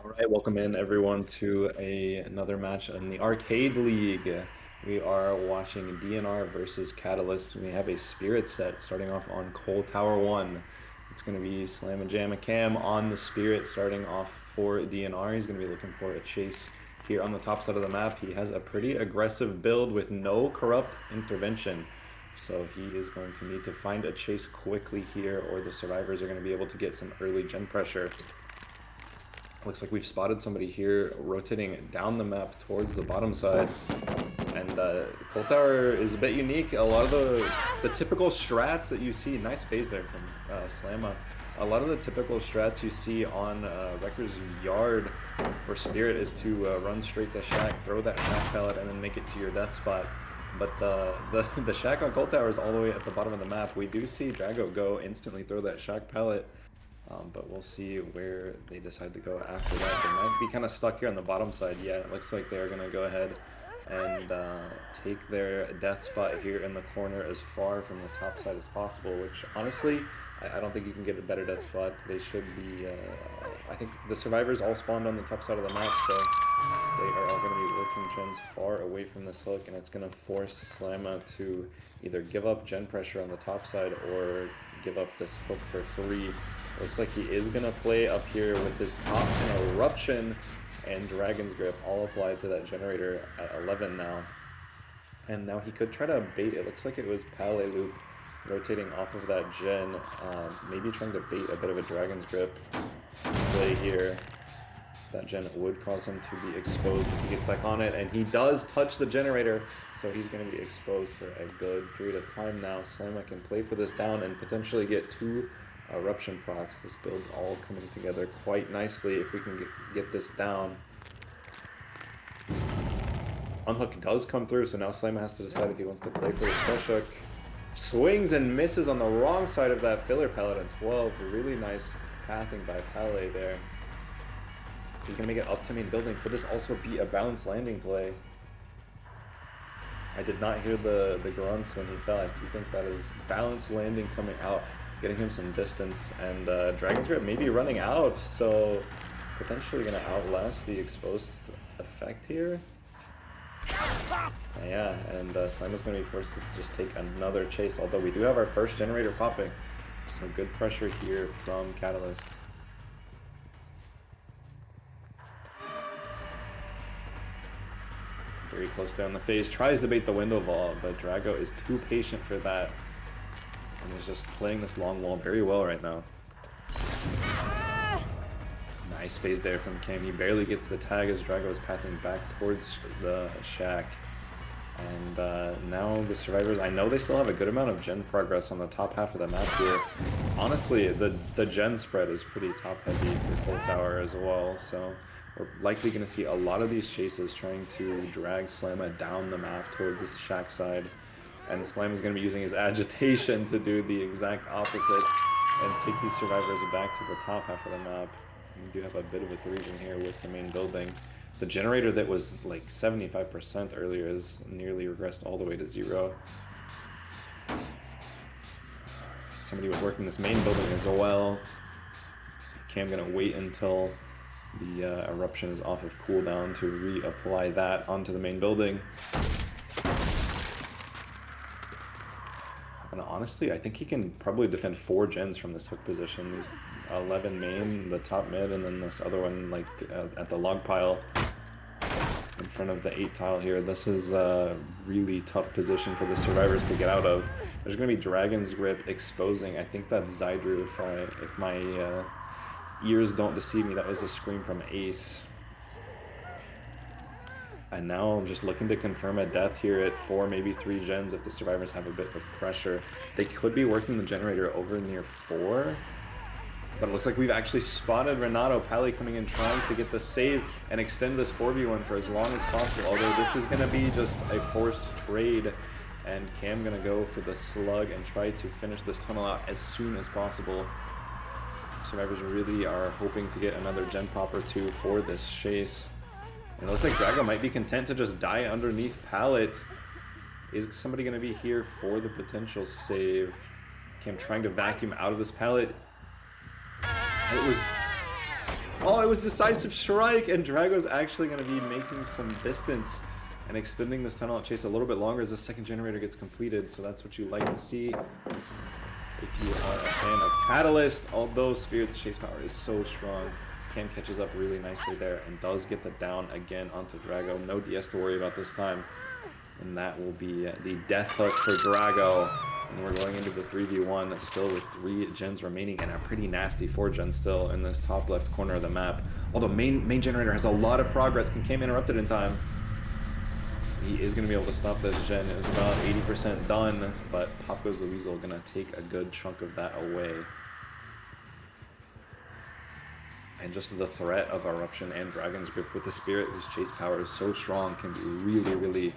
All right, welcome in everyone to another match in the Arcade League. We are watching DNR versus Catalyst. We have a Spirit set starting off on Coal Tower 1. It's going to be Slam and Jam and Cam on the Spirit starting off for DNR. He's going to be looking for a chase here on the top side of the map. He has a pretty aggressive build with no corrupt intervention. So he is going to need to find a chase quickly here, or the survivors are going to be able to get some early gen pressure. Looks like we've spotted somebody here rotating down the map towards the bottom side. And Cold Tower is a bit unique. A lot of the typical strats that you see, nice phase there from Slamma. A lot of the typical strats you see on Wrecker's Yard for Spirit is to run straight to Shack, throw that Shack pallet, and then make it to your death spot. But the Shack on Cold Tower is all the way at the bottom of the map. We do see Drago go instantly throw that Shack pallet. But we'll see where they decide to go after that. They might be kind of stuck here on the bottom side. Yeah, it looks like they're going to go ahead and take their death spot here in the corner as far from the top side as possible, which honestly, I don't think you can get a better death spot. They should be, I think the survivors all spawned on the top side of the map, so they are all going to be working gens far away from this hook, and it's going to force Slamma to either give up gen pressure on the top side or give up this hook for free. Looks like he is going to play up here with his pop and eruption and Dragon's Grip all applied to that generator at 11 now. And now he could try to bait. It looks like it was Palais Loop rotating off of that gen, maybe trying to bait a bit of a Dragon's Grip play here. That gen would cause him to be exposed if he gets back on it, and he does touch the generator, so he's going to be exposed for a good period of time now. Slamma can play for this down and potentially get two eruption procs. This build all coming together quite nicely if we can get this down. Unhook does come through, so now Slamma has to decide if he wants to play for the crush hook. Swings and misses on the wrong side of that filler pallet at 12. Really nice pathing by Palais there. He's going to make it up to main building. Could this also be a balanced landing play? I did not hear the grunts when he fell. I do think that is balanced landing coming out, getting him some distance, and Dragon's Grip may be running out, so potentially going to outlast the exposed effect here. Yeah, and Slamma's going to be forced to just take another chase, although we do have our first generator popping, so good pressure here from Catalyst. Very close down the face, tries to bait the window vault, but Drago is too patient for that. And is just playing this long wall very well right now. Nice phase there from Cam. He barely gets the tag as Drago is pathing back towards the Shack. And now the survivors, I know they still have a good amount of gen progress on the top half of the map here. Honestly, the gen spread is pretty top heavy for Cold Tower as well, so we're likely going to see a lot of these chases trying to drag Slamma down the map towards the Shack side. And Slam is going to be using his agitation to do the exact opposite and take these survivors back to the top half of the map. We do have a bit of a 3-gen here with the main building. The generator that was like 75% earlier is nearly regressed all the way to 0. Somebody was working this main building as well. Cam gonna wait until the eruption is off of cooldown to reapply that onto the main building. And honestly, I think he can probably defend 4 gens from this hook position. These 11 main, the top mid, and then this other one like at the log pile in front of the 8 tile here. This is a really tough position for the survivors to get out of. There's going to be Dragon's Grip exposing. I think that's Zydru if my ears don't deceive me. That was a scream from Ace. And now I'm just looking to confirm a death here at 4, maybe 3 gens if the survivors have a bit of pressure. They could be working the generator over near 4. But it looks like we've actually spotted Renato Pally coming in trying to get the save and extend this 4v1 for as long as possible. Although this is going to be just a forced trade. And Cam going to go for the slug and try to finish this tunnel out as soon as possible. Survivors really are hoping to get another gen pop or 2 for this chase. And it looks like Drago might be content to just die underneath pallet. Is somebody going to be here for the potential save? Cam trying to vacuum out of this pallet. It was Oh, it was decisive strike, and Drago's actually going to be making some distance and extending this tunnel chase a little bit longer as the second generator gets completed. So that's what you like to see if you are a fan of Catalyst. Although Spirit's chase power is so strong, Cam catches up really nicely there and does get the down again onto Drago. No DS to worry about this time. And that will be the death hook for Drago. And we're going into the 3v1 still with 3 gens remaining and a pretty nasty 4 gen still in this top left corner of the map. Although main generator has a lot of progress. Can Cam interrupt it in time? He is going to be able to stop this gen. It was about 80% done, but Pop Goes the Weasel going to take a good chunk of that away. And just the threat of Eruption and Dragon's Grip with the Spirit, whose chase power is so strong, can be really, really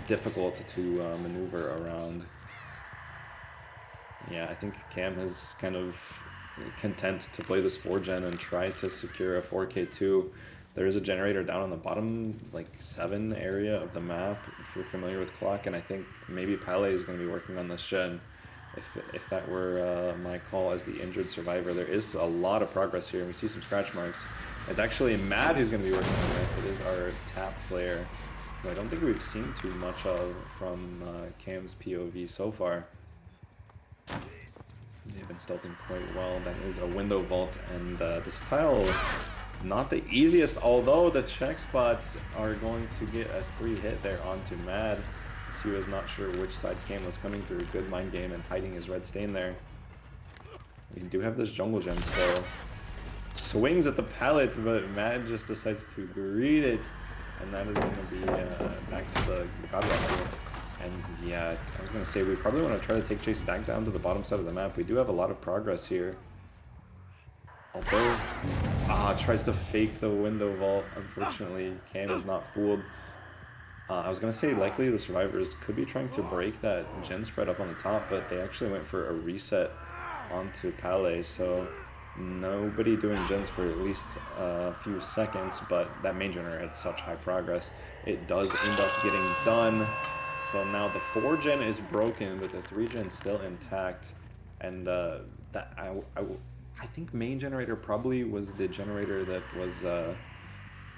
difficult to maneuver around. Yeah, I think Cam is kind of content to play this 4 gen and try to secure a 4K2. There is a generator down on the bottom, like 7 area of the map, if you're familiar with Clock, and I think maybe Pele is going to be working on this gen. If that were my call as the injured survivor. There is a lot of progress here, and we see some scratch marks. It's actually Mad who's going to be working on this. It is our tap player, who I don't think we've seen too much of from Cam's POV so far. They've been stealthing quite well. That is a window vault, and this tile, not the easiest, although the check spots are going to get a free hit there onto Mad. He was not sure which side Cam was coming through. Good mind game and hiding his red stain there. We do have this jungle gem, so swings at the pallet, but Mad just decides to greet it, and that is going to be back to the God Rock. And yeah, I was going to say we probably want to try to take Chase back down to the bottom side of the map. We do have a lot of progress here. Although, tries to fake the window vault. Unfortunately, Cam is not fooled. I was going to say likely the survivors could be trying to break that gen spread up on the top, but they actually went for a reset onto Pele, so nobody doing gens for at least a few seconds, but that main generator had such high progress. It does end up getting done, so now the 4 gen is broken, but the 3 gen still intact, and that I think main generator probably was the generator that was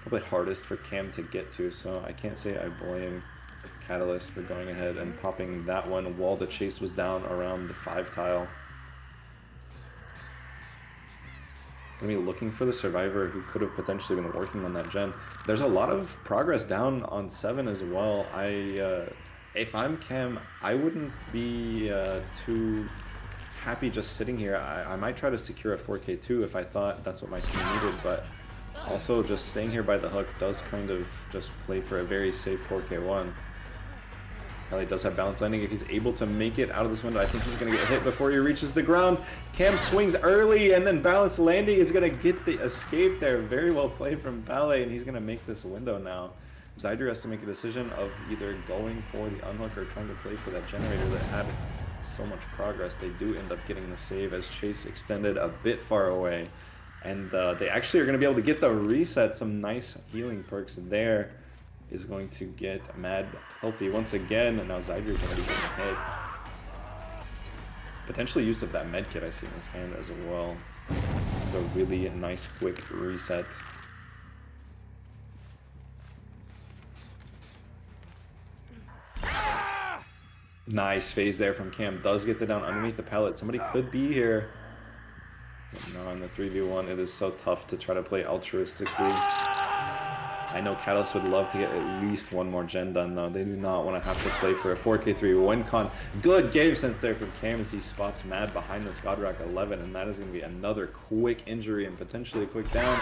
probably hardest for Cam to get to, so I can't say I blame Catalyst for going ahead and popping that one while the chase was down around the 5 tile. Gonna be looking for the survivor who could have potentially been working on that gen. There's a lot of progress down on 7 as well. If I'm Cam, I wouldn't be too happy just sitting here. I might try to secure a 4K2 if I thought that's what my team needed, but also just staying here by the hook does kind of just play for a very safe 4K1. Pele does have balance landing. If he's able to make it out of this window, I think he's going to get hit before he reaches the ground. Cam swings early, and then balance landing is going to get the escape there. Very well played from Pele, and he's going to make this window now. Zydru has to make a decision of either going for the unhook or trying to play for that generator that had so much progress. They do end up getting the save as Chase extended a bit far away. And they actually are going to be able to get the reset. Some nice healing perks there is going to get Mad healthy once again. And now Zydru is going to be getting hit. Potentially use of that med kit I see in his hand as well. A really nice quick reset. Nice phase there from Cam. Does get the down underneath the pallet. Somebody could be here. But no, in the 3v1, it is so tough to try to play altruistically. I know Catalyst would love to get at least one more gen done, though. They do not want to have to play for a 4K3 win con. Good game sense there from Cam as he spots Mad behind this Godrock 11, and that is going to be another quick injury and potentially a quick down.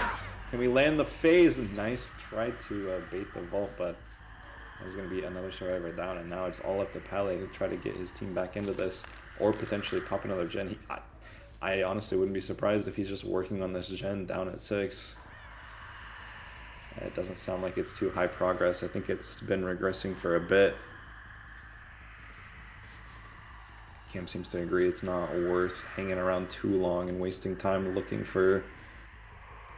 Can we land the phase? Nice try to bait the vault, but there's going to be another survivor down, and now it's all up to Pele to try to get his team back into this, or potentially pop another gen. I honestly wouldn't be surprised if he's just working on this gen down at 6. It doesn't sound like it's too high progress. I think it's been regressing for a bit. Cam seems to agree it's not worth hanging around too long and wasting time looking for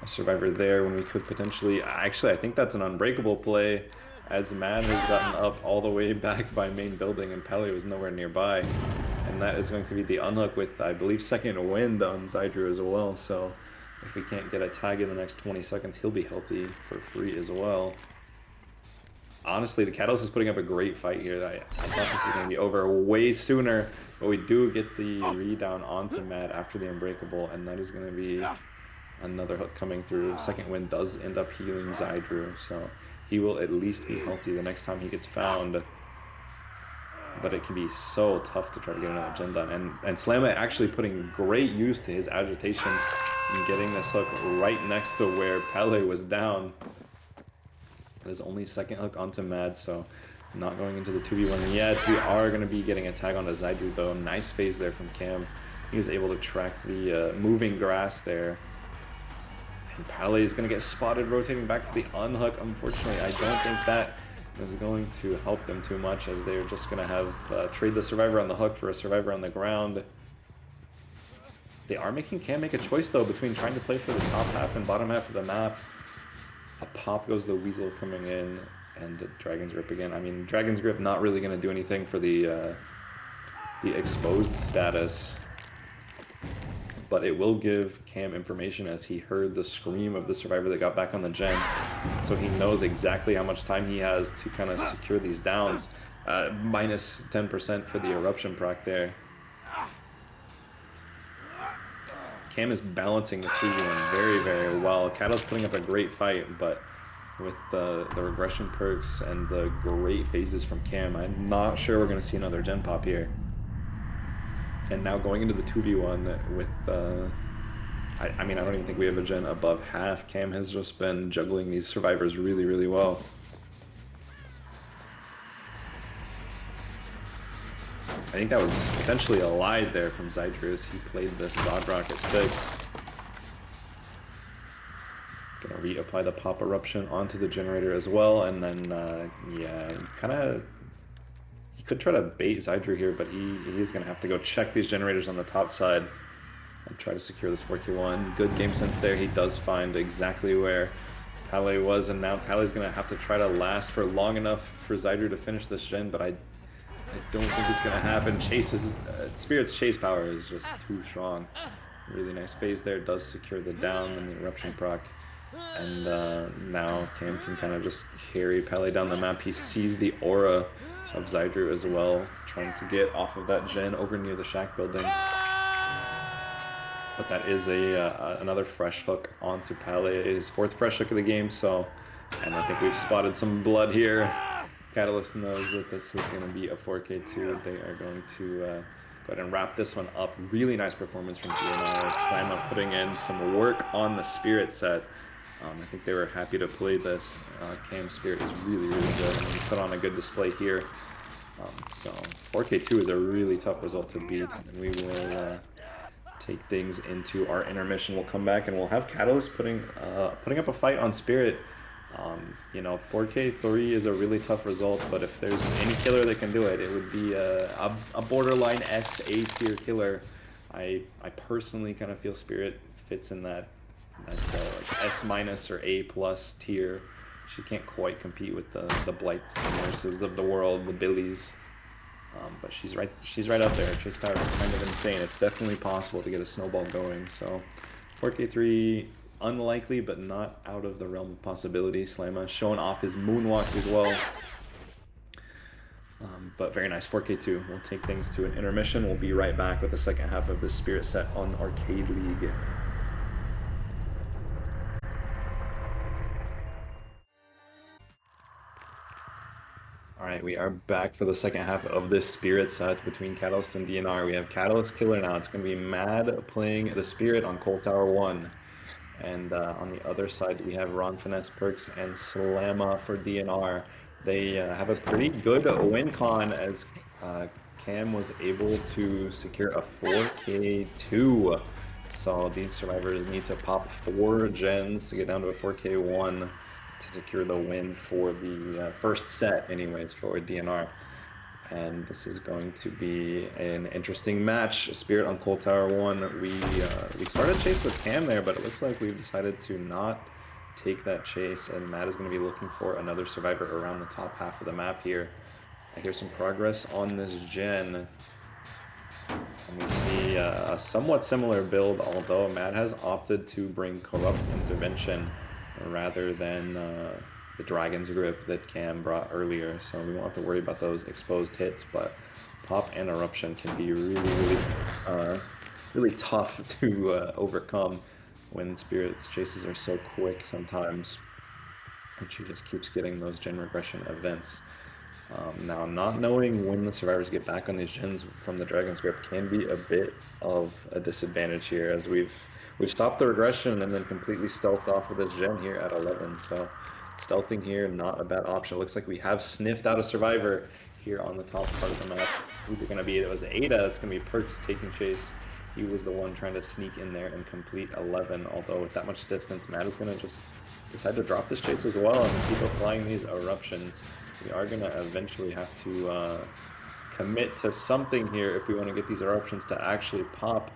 a survivor there when we could potentially... Actually, I think that's an unbreakable play, as Mad has gotten up all the way back by main building and Pele was nowhere nearby. And that is going to be the unhook with, I believe, second wind on Zydru as well. So If we can't get a tag in the next 20 seconds, he'll be healthy for free as well. Honestly, the Catalyst is putting up a great fight here. I thought this was going to be over way sooner, but we do get the re-down onto Matt after the Unbreakable, and that is going to be another hook coming through. Second wind does end up healing Zydru, so he will at least be healthy the next time he gets found. But it can be so tough to try to get another gen done. And Slamma actually putting great use to his agitation and getting this hook right next to where Pele was down. His only second hook onto Mad, so not going into the 2v1 yet. We are going to be getting a tag onto Zydru though. Nice phase there from Cam. He was able to track the moving grass there. And Pele is going to get spotted rotating back for the unhook. Unfortunately, I don't think that is going to help them too much, as they're just going to have trade the survivor on the hook for a survivor on the ground. They are making Cam make a choice though between trying to play for the top half and bottom half of the map. A pop goes the Weasel coming in, and Dragon's Grip again. I mean, Dragon's Grip not really going to do anything for the exposed status, but it will give Cam information, as he heard the scream of the survivor that got back on the gen, so he knows exactly how much time he has to kind of secure these downs. Minus 10% for the eruption proc there. Cam is balancing this 2v1 very, very well. Catal's putting up a great fight, but with the regression perks and the great phases from Cam, I'm not sure we're going to see another gen pop here. And now going into the 2v1 with, I mean, I don't even think we have a gen above half. Cam has just been juggling these survivors really, really well. I think that was potentially a lie there from Zydru as he played this God Rock at 6. Gonna reapply the Pop Eruption onto the generator as well, and then, yeah, he could try to bait Zydru here, but he's gonna have to go check these generators on the top side and try to secure this 4Q1. Good game sense there. He does find exactly where Pele was, and now Pele's gonna have to try to last for long enough for Zydru to finish this gen, but I don't think it's going to happen. Spirit's chase power is just too strong. Really nice phase there. Does secure the down and the eruption proc. And now Cam can kind of just carry Pele down the map. He sees the aura of Zydru as well, trying to get off of that gen over near the shack building. But that is another fresh hook onto Pele. His 4th fresh hook of the game, so, and I think we've spotted some blood here. Catalyst knows that this is going to be a 4K2. They are going to go ahead and wrap this one up. Really nice performance from DNR. Slamma putting in some work on the Spirit set. I think they were happy to play this. Cam's Spirit is really, really good, and he put on a good display here. So 4K2 is a really tough result to beat, and we will take things into our intermission. We'll come back and we'll have Catalyst putting up a fight on Spirit. You know, 4K3 is a really tough result, but if there's any killer that can do it, it would be a borderline S A tier killer. I personally kind of feel Spirit fits in that like S minus or A plus tier. She can't quite compete with the Blights, the Nurses of the world, the Billies, but she's right up there. Chase power is kind of insane. It's definitely possible to get a snowball going. So 4K3. Unlikely, but not out of the realm of possibility. Slamma showing off his moonwalks as well. But very nice. 4K2. We'll take things to an intermission. We'll be right back with the second half of this Spirit set on Arcade League. Alright, we are back for the second half of this Spirit set between Catalyst and DNR. We have Catalyst Killer now. It's going to be Mad playing the Spirit on Cold Tower 1. And on the other side, we have Ron Finesse Perks and Slamma for DNR. They have a pretty good win con, as Cam was able to secure a 4K2. So these survivors need to pop 4 gens to get down to a 4K1 to secure the win for the first set anyways for DNR. And this is going to be an interesting match. Spirit on Cold Tower 1. We started chase with Cam there, but it looks like we've decided to not take that chase, and Matt is going to be looking for another survivor around the top half of the map here. I hear some progress on this gen. And we see a somewhat similar build, although Matt has opted to bring Corrupt Intervention rather than the Dragon's Grip that Cam brought earlier. So we won't have to worry about those exposed hits, but Pop and Eruption can be really tough to overcome when Spirit's chases are so quick sometimes. And she just keeps getting those gen regression events. Now, not knowing when the survivors get back on these gens from the Dragon's Grip can be a bit of a disadvantage here, as we've stopped the regression and then completely stealthed off with this gen here at 11. So stealthing here, not a bad option. It looks like we have sniffed out a survivor here on the top part of the map. Who's it going to be? It was Ada. It's going to be Perks taking chase. He was the one trying to sneak in there and complete 11, although with that much distance, Matt is going to just decide to drop this chase as well and keep applying these eruptions. We are going to eventually have to commit to something here if we want to get these eruptions to actually pop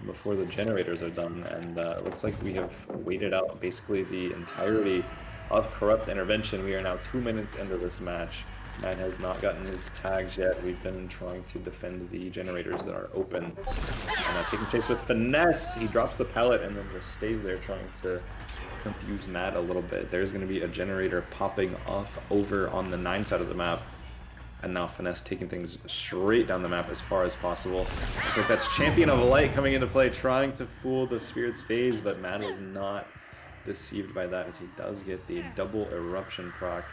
before the generators are done. And it looks like we have waited out basically the entirety of Corrupt Intervention. We are now 2 minutes into this match. Matt has not gotten his tags yet. We've been trying to defend the generators that are open. And taking chase with Finesse. He drops the pallet and then just stays there trying to confuse Matt a little bit. There's going to be a generator popping off over on the 9 side of the map. And now Finesse taking things straight down the map as far as possible. Looks like that's Champion of Light coming into play, trying to fool the Spirit's phase, but Matt is not deceived by that, as he does get the double eruption proc.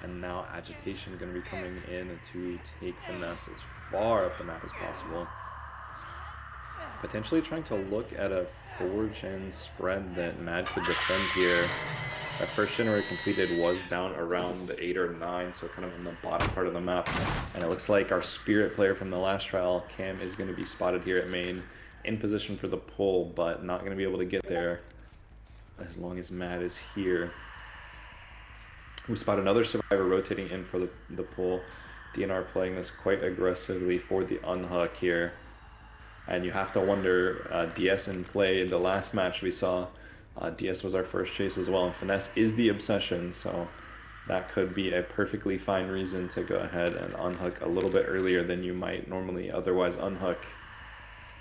And now Agitation going to be coming in to take Finesse as far up the map as possible. Potentially trying to look at a 4-gen spread that Mad could defend here. That first generator completed was down around 8 or 9, so kind of on the bottom part of the map. And it looks like our Spirit player from the last trial, Cam, is going to be spotted here at main, in position for the pull, but not going to be able to get there as long as Mad is here. We spot another survivor rotating in for the pull. DNR playing this quite aggressively for the unhook here. And you have to wonder, DS in play in the last match we saw. DS was our first chase as well, and Finesse is the obsession, so that could be a perfectly fine reason to go ahead and unhook a little bit earlier than you might normally otherwise unhook,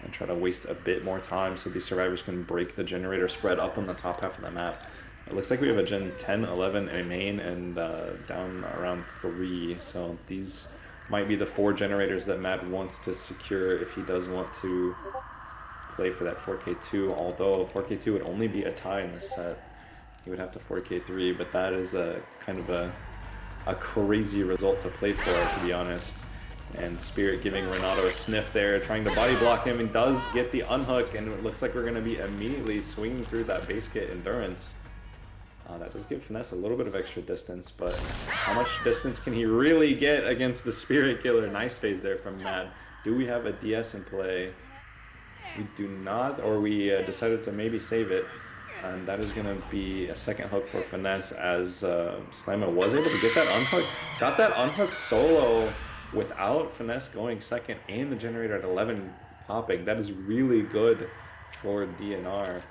and try to waste a bit more time so these survivors can break the generator spread up on the top half of the map. It looks like we have a gen 10, 11 in main, and down around 3, so these might be the 4 generators that Matt wants to secure if he does want to play for that 4K2, although 4K2 would only be a tie in this set. He would have to 4K3, but that is a kind of a crazy result to play for, to be honest. And Spirit giving Renato a sniff there, trying to body block him, and does get the unhook, and it looks like we're going to be immediately swinging through that base kit endurance. That does give Finesse a little bit of extra distance, but how much distance can he really get against the Spirit Killer? Nice phase there from Matt. Do we have a DS in play? We do not, or we decided to maybe save it. And that is going to be a second hook for Finesse, as Slamma was able to get that unhook. Got that unhook solo without Finesse going second and the generator at 11 popping. That is really good for DNR.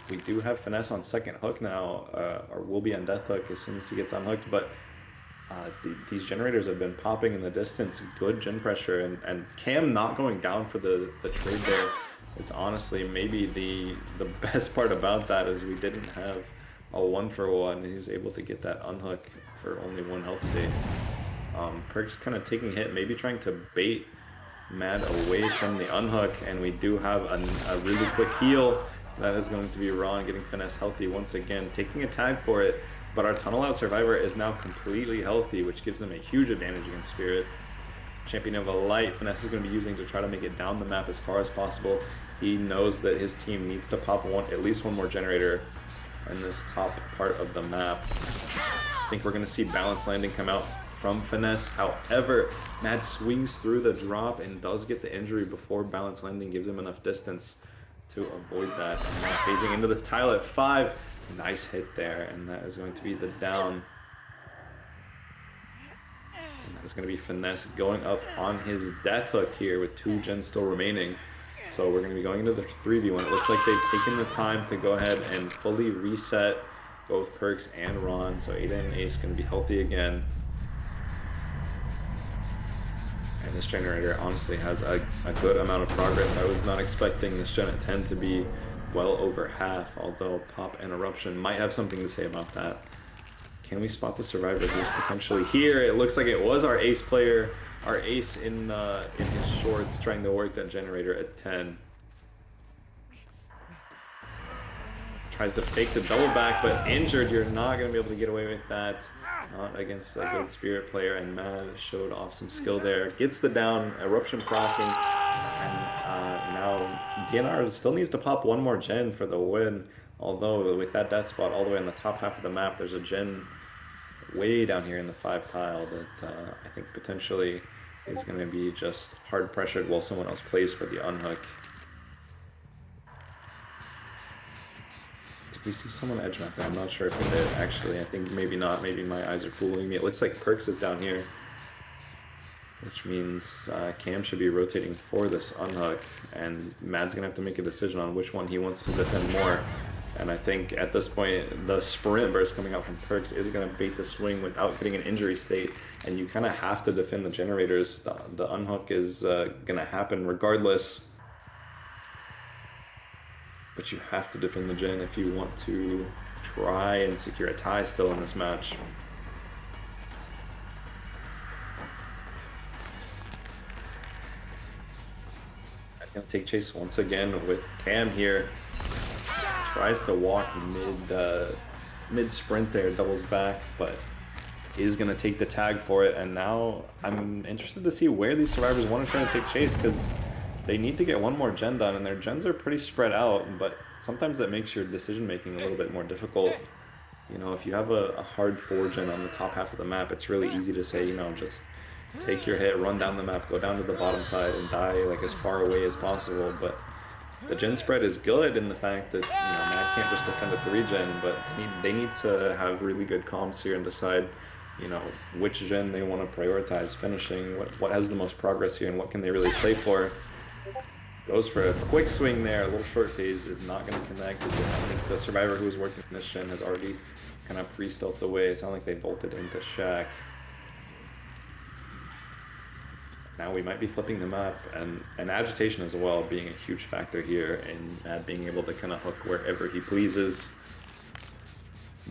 We do have Finesse on second hook now, or will be on death hook as soon as he gets unhooked, but these generators have been popping in the distance. Good gen pressure, and Cam not going down for the trade there is honestly maybe the best part about that, is we didn't have a 1-for-1. He was able to get that unhook for only 1 health state. Perks kind of taking a hit, maybe trying to bait Mad away from the unhook, and we do have a really quick heal. That is going to be Ron getting Finesse healthy once again, taking a tag for it, but our tunnel out survivor is now completely healthy, which gives them a huge advantage against Spirit. Champion of a Light, Finesse is going to be using to try to make it down the map as far as possible. He knows that his team needs to pop at least one more generator in this top part of the map. I think we're going to see Balance Landing come out from Finesse. However, Mad swings through the drop and does get the injury before Balance Landing gives him enough distance to avoid that. And now phasing into this tile at 5. Nice hit there, and that is going to be the down. And that is going to be Finesse going up on his death hook here with 2 gens still remaining. So we're going to be going into the 3v1. It looks like they've taken the time to go ahead and fully reset both Perks and Ron. So Ada and Ace going to be healthy again. And this generator honestly has a good amount of progress. I was not expecting this gen at 10 to be well over half, although Pop and Eruption might have something to say about that. Can we spot the survivor who's potentially here? It looks like it was our ace player, our ace in his shorts trying to work that generator at 10. Tries to fake the double back, but injured. You're not going to be able to get away with that. Not against a good Spirit player, and Mad showed off some skill there. Gets the down, Eruption proccing, and now DNR still needs to pop one more gen for the win. Although with that death spot all the way on the top half of the map, there's a gen way down here in the 5 tile that I think potentially is going to be just hard pressured while someone else plays for the unhook. Did we see someone edge map there? I'm not sure if we did, actually. I think maybe not. Maybe my eyes are fooling me. It looks like Perks is down here, which means Cam should be rotating for this unhook, and Mad's going to have to make a decision on which one he wants to defend more. And I think at this point, the sprint burst coming out from Perks is going to bait the swing without getting an injury state, and you kind of have to defend the generators. The unhook is going to happen regardless. But you have to defend the gen if you want to try and secure a tie still in this match. I'm going to take chase once again with Cam here. Tries to walk mid sprint there, doubles back, but is going to take the tag for it. And now I'm interested to see where these survivors want to try to take chase, because they need to get one more gen done, and their gens are pretty spread out, but sometimes that makes your decision making a little bit more difficult. You know, if you have a hard 4 gen on the top half of the map, it's really easy to say, you know, just take your hit, run down the map, go down to the bottom side, and die like as far away as possible. But the gen spread is good in the fact that, you know, Mad can't just defend a 3 gen, but they need to have really good comms here and decide, you know, which gen they want to prioritize finishing, what has the most progress here, and what can they really play for. Goes for a quick swing there, a little short phase is not going to connect. I think the survivor who was working this gen has already kind of pre-stealthed away. It's not like they volted into Shack. Now we might be flipping the map, and agitation as well being a huge factor here, and being able to kind of hook wherever he pleases.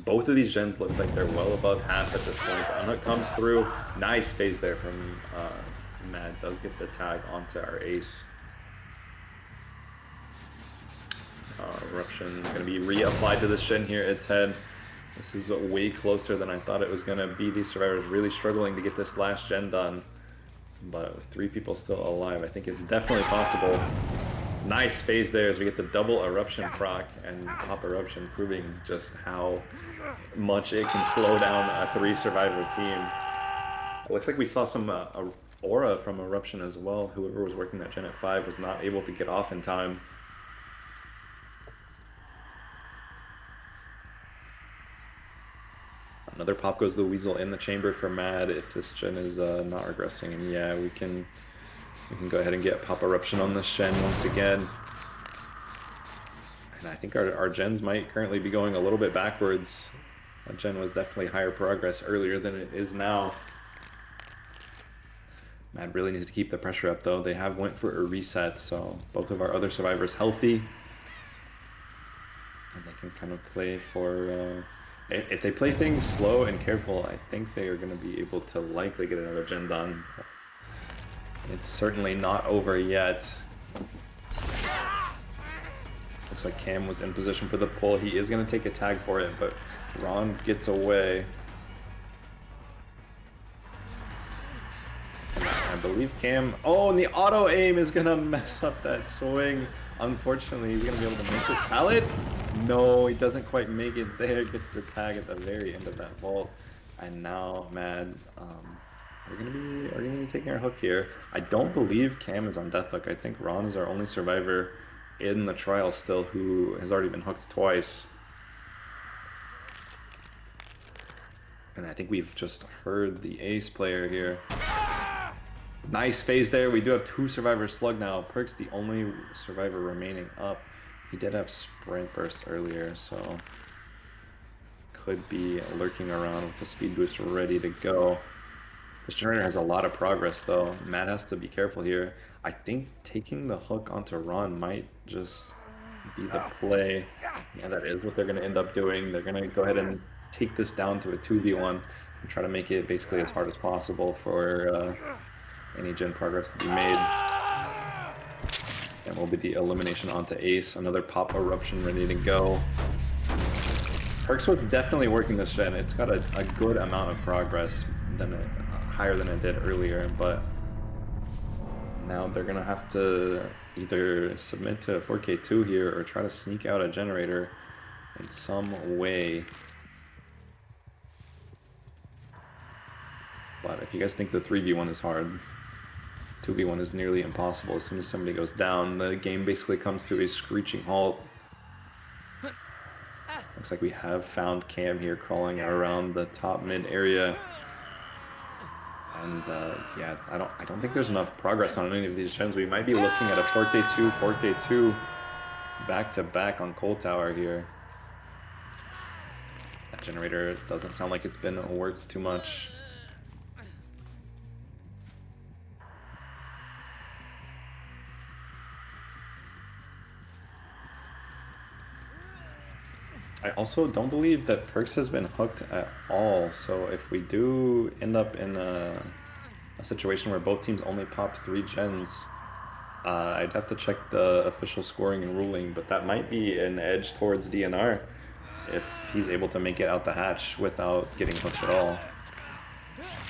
Both of these gens look like they're well above half at this point. The unhook comes through. Nice phase there from Mad. Does get the tag onto our ace. Eruption going to be reapplied to this gen here at 10. This is way closer than I thought it was going to be. These survivors really struggling to get this last gen done. But with 3 people still alive, I think it's definitely possible. Nice phase there as we get the double Eruption proc, and Pop Eruption proving just how much it can slow down a 3 survivor team. It looks like we saw some aura from Eruption as well. Whoever was working that gen at 5 was not able to get off in time. Another pop goes the Weasel in the chamber for Mad if this gen is not regressing, and yeah, we can go ahead and get Pop Eruption on this gen once again. And I think our gens might currently be going a little bit backwards. That gen was definitely higher progress earlier than it is now. Mad really needs to keep the pressure up though. They have went for a reset, so both of our other survivors healthy. And they can kind of play for... if they play things slow and careful, I think they are going to be able to likely get another gen done. It's certainly not over yet. Looks like Cam was in position for the pull. He is going to take a tag for it, but Ron gets away. And I believe Cam... Oh, and the auto aim is going to mess up that swing. Unfortunately, he's going to be able to make this pallet. No, he doesn't quite make it there. Gets the tag at the very end of that vault. And now, Mad, we're gonna be taking our hook here. I don't believe Cam is on death hook. I think Ron is our only survivor in the trial still who has already been hooked twice. And I think we've just heard the ace player here. Nice phase there. We do have 2 survivors slug now. Perk's the only survivor remaining up. He did have sprint burst earlier, so could be lurking around with the speed boost ready to go. This generator has a lot of progress, though. Matt has to be careful here. I think taking the hook onto Ron might just be the play. Yeah, that is what they're going to end up doing. They're going to go ahead and take this down to a 2v1 and try to make it basically as hard as possible for any gen progress to be made. And will be the elimination onto Ace. Another pop eruption ready to go. Perkswood's definitely working this gen. It's got a good amount of progress, higher than it did earlier, but now they're gonna have to either submit to a 4K2 here or try to sneak out a generator in some way. But if you guys think the 3v1 is hard, 2v1 is nearly impossible. As soon as somebody goes down, the game basically comes to a screeching halt. Looks like we have found Cam here crawling around the top mid area. And yeah, I don't think there's enough progress on any of these gens. We might be looking at a 4K2 back to back on Cold Tower here. That generator doesn't sound like it's been worked too much. I also don't believe that Perks has been hooked at all, so if we do end up in a situation where both teams only popped 3 gens, I'd have to check the official scoring and ruling, but that might be an edge towards DNR if he's able to make it out the hatch without getting hooked at all.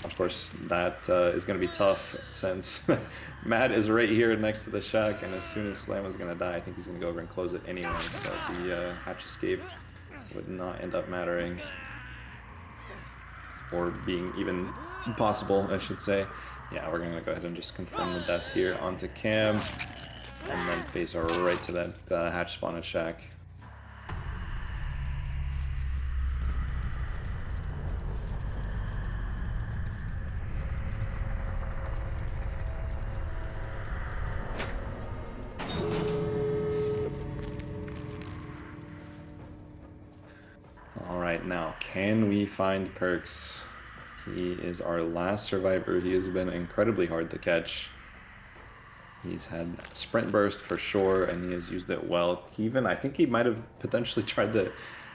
Of course, that is going to be tough since Matt is right here next to the shack, and as soon as Slam is going to die, I think he's going to go over and close it anyway, so the hatch escape would not end up mattering, or being even possible, I should say. Yeah, we're gonna go ahead and just confirm the death here onto Cam, and then phase right to that hatch spawn at shack. Alright, now, can we find Perks? He is our last survivor. He has been incredibly hard to catch. He's had sprint burst for sure, and he has used it well. I think he might have potentially tried to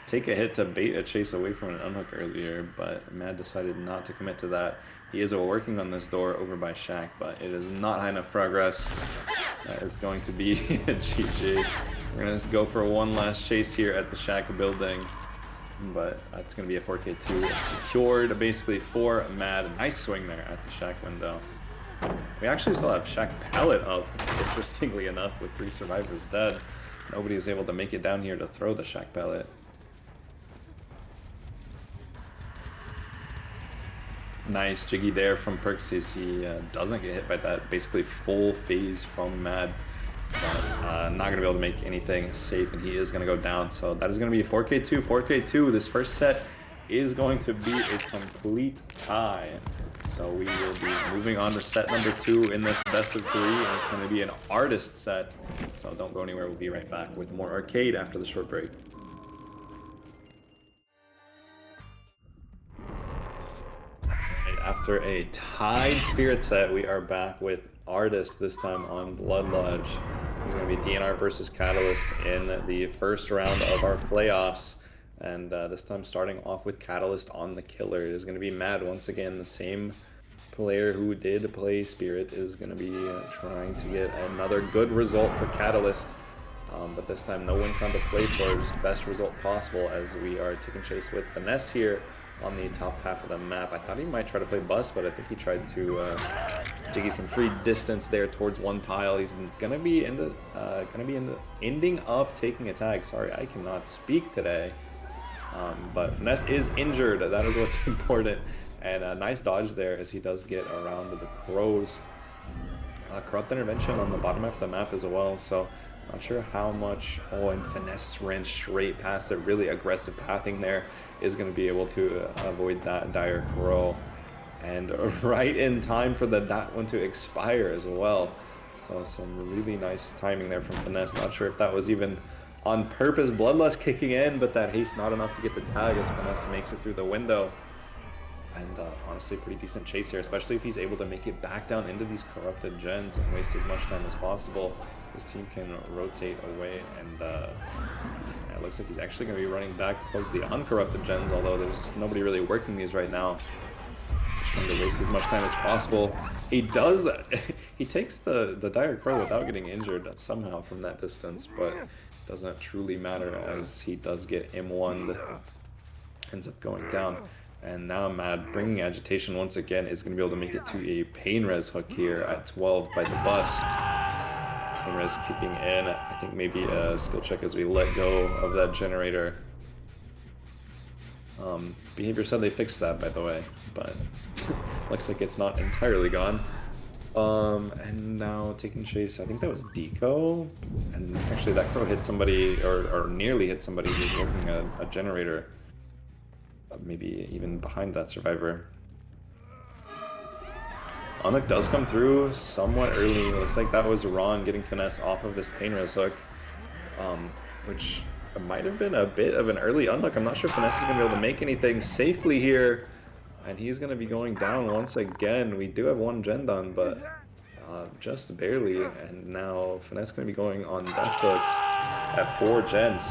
take a hit to bait a chase away from an unhook earlier, but Mad decided not to commit to that. He is working on this door over by Shack, but it is not high enough progress. That is going to be a GG. We're going to go for one last chase here at the Shack building, but it's going to be a 4K2 secured basically for Mad. Nice swing there at the Shack window. We actually still have Shack pallet up, interestingly enough, with 3 survivors dead. Nobody was able to make it down here to throw the Shack pallet. Nice jiggy there from Perksies. He doesn't get hit by that basically full phase from Mad. But not going to be able to make anything safe, and he is going to go down. So that is going to be a 4K2. 4K2. This first set is going to be a complete tie. So we will be moving on to set number 2 in this best of 3, and it's going to be an artist set. So don't go anywhere. We'll be right back with more arcade after the short break. After a tied spirit set, we are back with artist, this time on Blood Lodge. It's going to be DNR versus Catalyst in the first round of our playoffs. And this time starting off with Catalyst on the killer. It is going to be Mad once again. The same player who did play Spirit is going to be trying to get another good result for Catalyst. But this time no one trying to play for his best result possible, as we are taking chase with Finesse here on the top half of the map. I thought he might try to play Bust, but I think he tried to jiggy some free distance there towards one tile. He's gonna be ending up taking a tag. Sorry, I cannot speak today. But Finesse is injured. That is what's important. And a nice dodge there as he does get around the crows. Corrupt intervention on the bottom half of the map as well. So not sure how much. Oh, and Finesse ran straight past it. Really aggressive pathing there is going to be able to avoid that dire crow. And right in time for that one to expire as well. So some really nice timing there from Finesse. Not sure if that was even on purpose. Bloodlust kicking in, but that haste not enough to get the tag as Finesse makes it through the window. And honestly, pretty decent chase here, especially if he's able to make it back down into these corrupted gens and waste as much time as possible. His team can rotate away, and it looks like he's actually going to be running back towards the uncorrupted gens, although there's nobody really working these right now. Just trying to waste as much time as possible. He does, he takes the Dire Crow without getting injured somehow from that distance, but doesn't truly matter as he does get M1'd, ends up going down. And now Mad, bringing agitation once again, is going to be able to make it to a pain res hook here at 12 by the bus. Pain res kicking in. I think maybe a skill check as we let go of that generator. Behavior said they fixed that, by the way, but looks like it's not entirely gone. And now taking chase, I think that was Deco, and actually that crow hit somebody, or nearly hit somebody who's working a generator. Maybe even behind that survivor. Unhook does come through somewhat early. Looks like that was Ron getting finesse off of this pain res hook, which might have been a bit of an early unhook. I'm not sure if finesse is going to be able to make anything safely here, and he's going to be going down once again. We do have one gen done, but just barely, and now finesse is going to be going on death hook at 4 gens.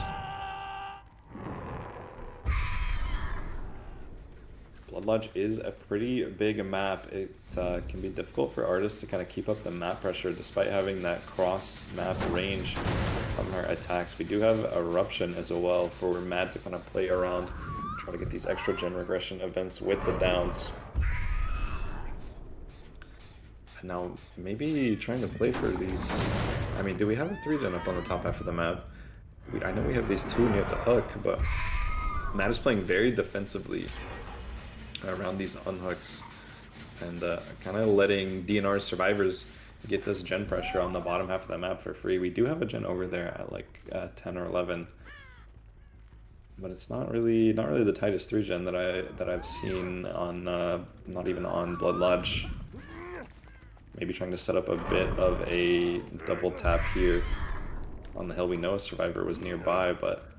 Blood Lodge is a pretty big map. It can be difficult for artists to kind of keep up the map pressure despite having that cross map range from our attacks. We do have Eruption as well for Mad to kind of play around, try to get these extra gen regression events with the downs. And now maybe trying to play for these. I mean, do we have a 3-gen up on the top half of the map? I know we have these 2 near the hook, but Mad is playing very defensively around these unhooks, and kind of letting DNR survivors get this gen pressure on the bottom half of the map for free. We do have a gen over there at like 10 or 11, but it's not really the tightest 3-gen that I've seen on not even on Blood Lodge. Maybe trying to set up a bit of a double tap here on the hill. We know a survivor was nearby, but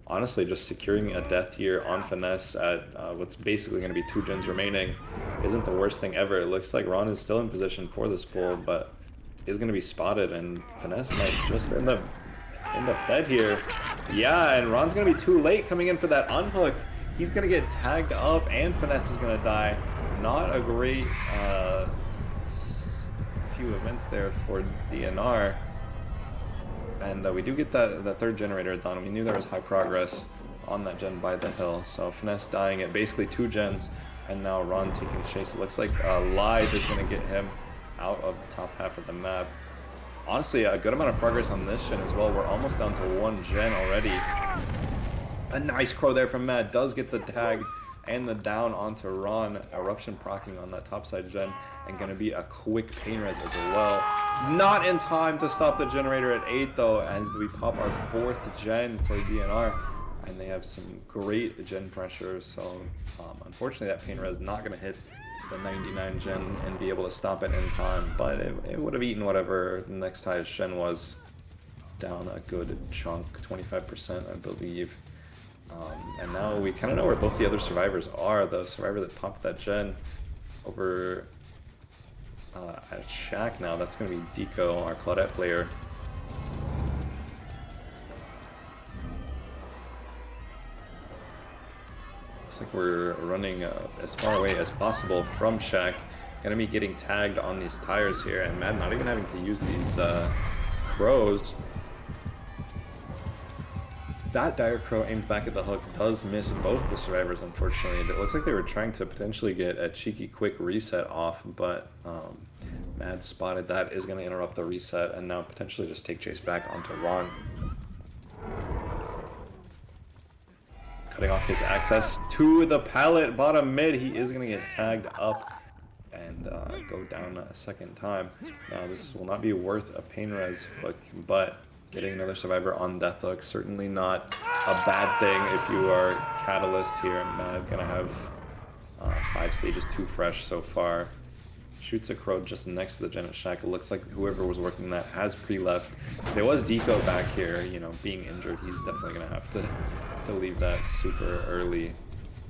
honestly, just securing a death here on finesse at what's basically going to be 2 gens remaining isn't the worst thing ever. It looks like Ron is still in position for this pull, but is going to be spotted, and finesse might just end up dead here. Yeah, and Ron's going to be too late coming in for that unhook. He's going to get tagged up, and finesse is going to die. Not a great few events there for DNR. And we do get that 3rd generator done. We knew there was high progress on that gen by the hill. So finesse dying at basically 2 gens, and now Ron taking chase. It looks like Live is going to get him out of the top half of the map. Honestly, a good amount of progress on this gen as well. We're almost down to 1 gen already. A nice crow there from Matt. Does get the tag and the down onto Ron. Eruption proccing on that topside gen, and going to be a quick pain res as well. Not in time to stop the generator at 8 though, as we pop our 4th gen for DNR, and they have some great gen pressure. So unfortunately that pain res not going to hit the 99 gen and be able to stop it in time, but it would have eaten whatever the next highest gen was down a good chunk, 25% I believe. And now we kind of know where both the other survivors are. The survivor that popped that gen over at Shack now, that's going to be Deco, our Claudette player. Looks like we're running as far away as possible from Shack. Going to be getting tagged on these tires here, and Mad not even having to use these crows. That Dire Crow aimed back at the hook does miss both the survivors, unfortunately. It looks like they were trying to potentially get a cheeky quick reset off, but Mad spotted that, is going to interrupt the reset, and now potentially just take chase back onto Ron. Cutting off his access to the pallet, bottom mid. He is going to get tagged up and go down a second time. Now this will not be worth a pain res hook, but getting another survivor on death hook, certainly not a bad thing if you are Catalyst here. I'm going to have 5 stages, 2 fresh so far. Shoots a crow just next to the Genet Shack. It looks like whoever was working that has pre-left. There was Deco back here, you know, being injured. He's definitely going to have to leave that super early.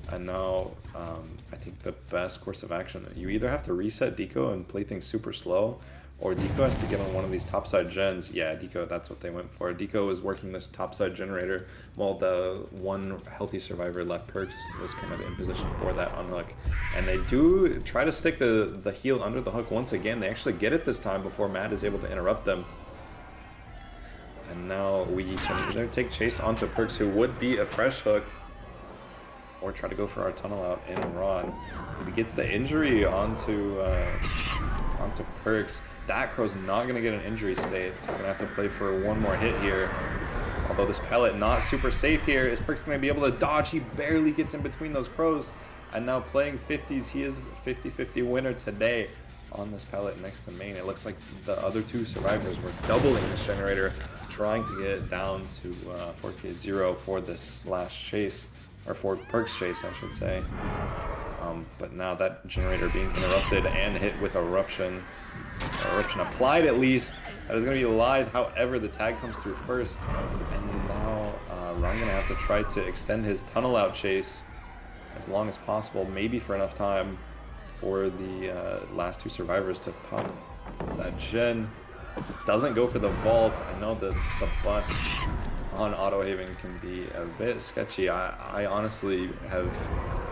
And now, I think the best course of action, you either have to reset Deco and play things super slow, or Deco has to get on one of these topside gens. Yeah, Deco, that's what they went for. Deco is working this topside generator while the one healthy survivor left Perks was kind of in position for that unhook. And they do try to stick the heel under the hook once again. They actually get it this time before Matt is able to interrupt them. And now we can either take chase onto Perks, who would be a fresh hook, or try to go for our tunnel out in Ron. If he gets the injury onto Perks, that Crow's not going to get an injury state, so we're going to have to play for one more hit here. Although this pellet not super safe here. Is Perks going to be able to dodge? He barely gets in between those Crows. And now playing 50s, he is the 50-50 winner today on this pellet next to main. It looks like the other two survivors were doubling this generator, trying to get it down to 4K0 for this last chase. Or for Perks chase, I should say. But now that generator being interrupted and hit with eruption. Eruption applied at least. That is going to be live. However, the tag comes through first. And now Ron going to have to try to extend his tunnel out chase as long as possible. Maybe for enough time for the last two survivors to pop that gen. Doesn't go for the vault. I know the bus on Auto Haven can be a bit sketchy. I honestly have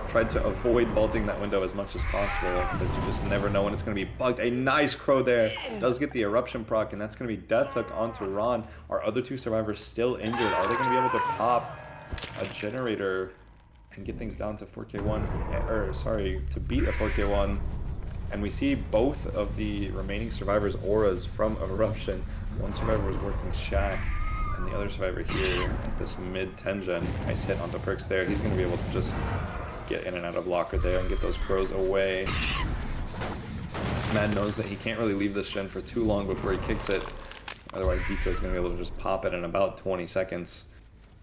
tried to avoid vaulting that window as much as possible, but you just never know when it's going to be bugged. A nice Crow there. Does get the eruption proc, and that's going to be Death Hook onto Ron. Our other two survivors still injured. Are they going to be able to pop a generator and get things down to 4K1? Or sorry, to beat a 4K1. And we see both of the remaining survivors' auras from eruption. One survivor was working Shack, and the other survivor here at this mid-10 gen. Nice hit onto Perks there. He's going to be able to just get in and out of locker there and get those Crows away. Mad knows that he can't really leave this gen for too long before he kicks it. Otherwise, Deco is going to be able to just pop it in about 20 seconds.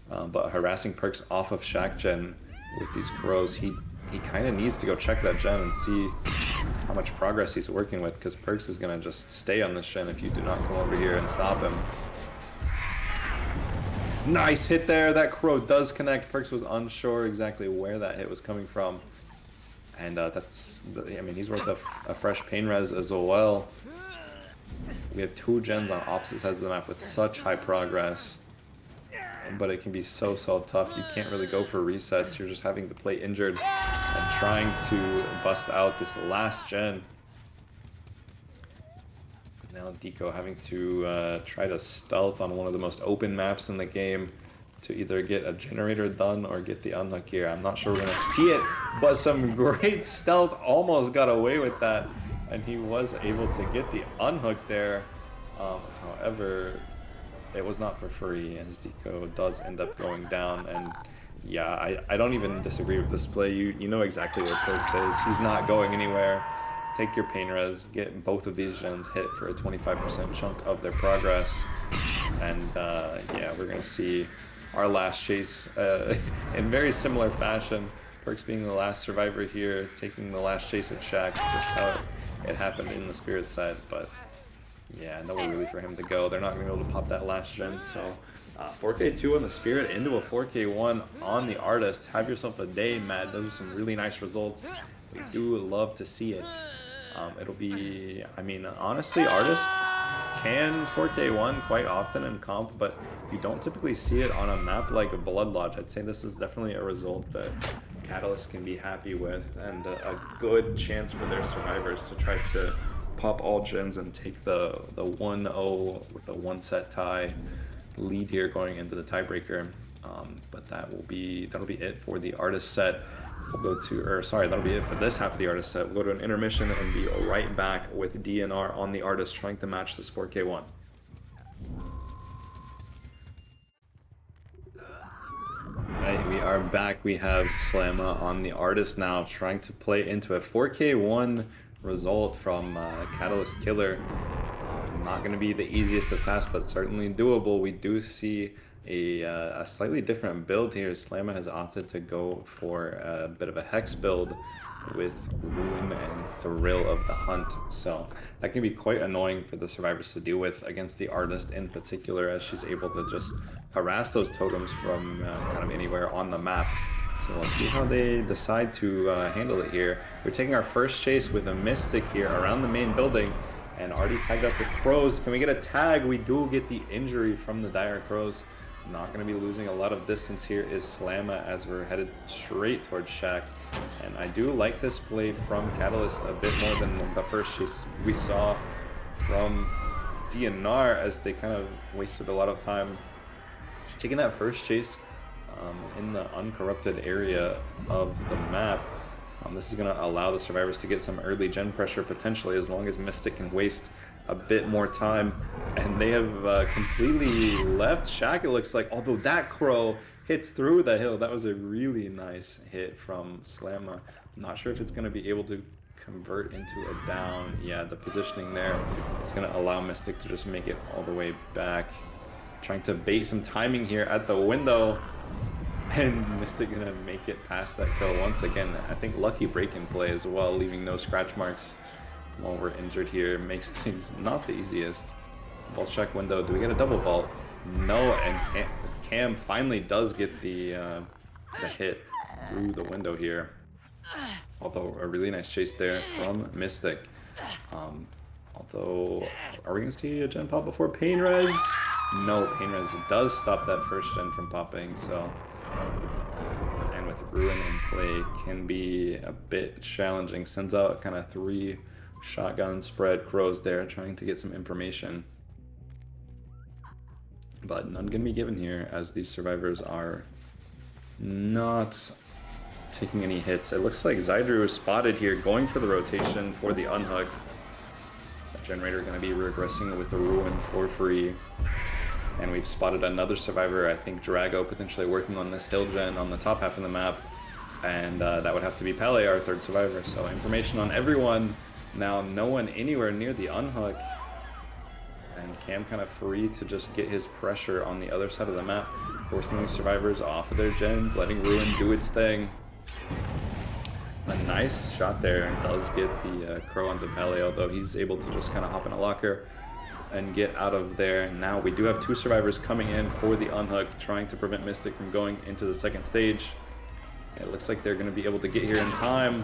But harassing Perks off of Shack gen with these Crows, he kind of needs to go check that gen and see how much progress he's working with, because Perks is going to just stay on this gen if you do not come over here and stop him. Nice hit there. That Crow does connect. Perks was unsure exactly where that hit was coming from. And I mean, he's worth a fresh pain res as well. We have two gens on opposite sides of the map with such high progress. But it can be so tough. You can't really go for resets. You're just having to play injured and trying to bust out this last gen. Now Deco having to try to stealth on one of the most open maps in the game to either get a generator done or get the unhook here. I'm not sure we're going to see it, but some great stealth. Almost got away with that, and he was able to get the unhook there. However, it was not for free, as Deco does end up going down. And yeah, I don't even disagree with this play. You know exactly what Perks is. He's not going anywhere. Take your pain res, get both of these gens hit for a 25% chunk of their progress. And yeah, we're going to see our last chase in very similar fashion. Perks being the last survivor here, taking the last chase at Shack, just how it happened in the Spirit set. But yeah, nowhere really for him to go. They're not going to be able to pop that last gen. So 4K2 on the Spirit into a 4K1 on the Artist. Have yourself a day, Matt. Those are some really nice results. We do love to see it. It'll be, I mean, honestly, Artist can 4K1 quite often in comp, but you don't typically see it on a map like Blood Lodge. I'd say this is definitely a result that Catalyst can be happy with, and a good chance for their survivors to try to pop all gens and take the 1-0 with the one set tie lead here going into the tiebreaker. But that'll be it for the Artist set. We'll go to, or sorry, that'll be it for this half of the Artist set. We'll go to an intermission and be right back with DNR on the Artist trying to match this 4K1. Right, we are back. We have Slamma on the Artist now trying to play into a 4K1 result from Catalyst Killer. Not going to be the easiest of tasks, but certainly doable. We do see a slightly different build here. Slamma has opted to go for a bit of a Hex build with Ruin and Thrill of the Hunt. So that can be quite annoying for the survivors to deal with against the Artist in particular, as she's able to just harass those totems from kind of anywhere on the map. So we'll see how they decide to handle it here. We're taking our first chase with a Mystic here around the main building and already tagged up with Crows. Can we get a tag? We do get the injury from the Dire Crows. Not going to be losing a lot of distance here is Slamma as we're headed straight towards Shack. And I do like this play from Catalyst a bit more than the first chase we saw from DNR, as they kind of wasted a lot of time taking that first chase in the uncorrupted area of the map. This is going to allow the survivors to get some early gen pressure potentially, as long as Mystic can waste a bit more time. And they have completely left Shack, it looks like, although that Crow hits through the hill. That was a really nice hit from Slamma. I'm not sure if it's going to be able to convert into a down. Yeah, the positioning there is going to allow Mystic to just make it all the way back. Trying to bait some timing here at the window. And Mystic going to make it past that kill once again. I think lucky break-in play as well, leaving no scratch marks while we're injured here. Makes things not the easiest. Vault check window. Do we get a double vault? No, and Cam finally does get the hit through the window here. Although a really nice chase there from Mystic. Although, are we going to see a gen pop before Pain Res? No, Pain Res does stop that first gen from popping, so... and with Ruin in play can be a bit challenging. Sends out kind of 3 shotgun spread Crows there, trying to get some information. But none gonna be given here, as these survivors are not taking any hits. It looks like Zydru is spotted here, going for the rotation for the unhook. Generator gonna be regressing with the Ruin for free. And we've spotted another survivor, I think Drago, potentially working on this hill gen on the top half of the map. And that would have to be Pele, our third survivor. So information on everyone. Now no one anywhere near the unhook. And Cam kind of free to just get his pressure on the other side of the map, forcing these survivors off of their gens, letting Ruin do its thing. A nice shot there, and does get the Crow onto Pele, although he's able to just kind of hop in a locker and get out of there. Now we do have 2 survivors coming in for the unhook, trying to prevent Mystic from going into the second stage. It looks like they're going to be able to get here in time.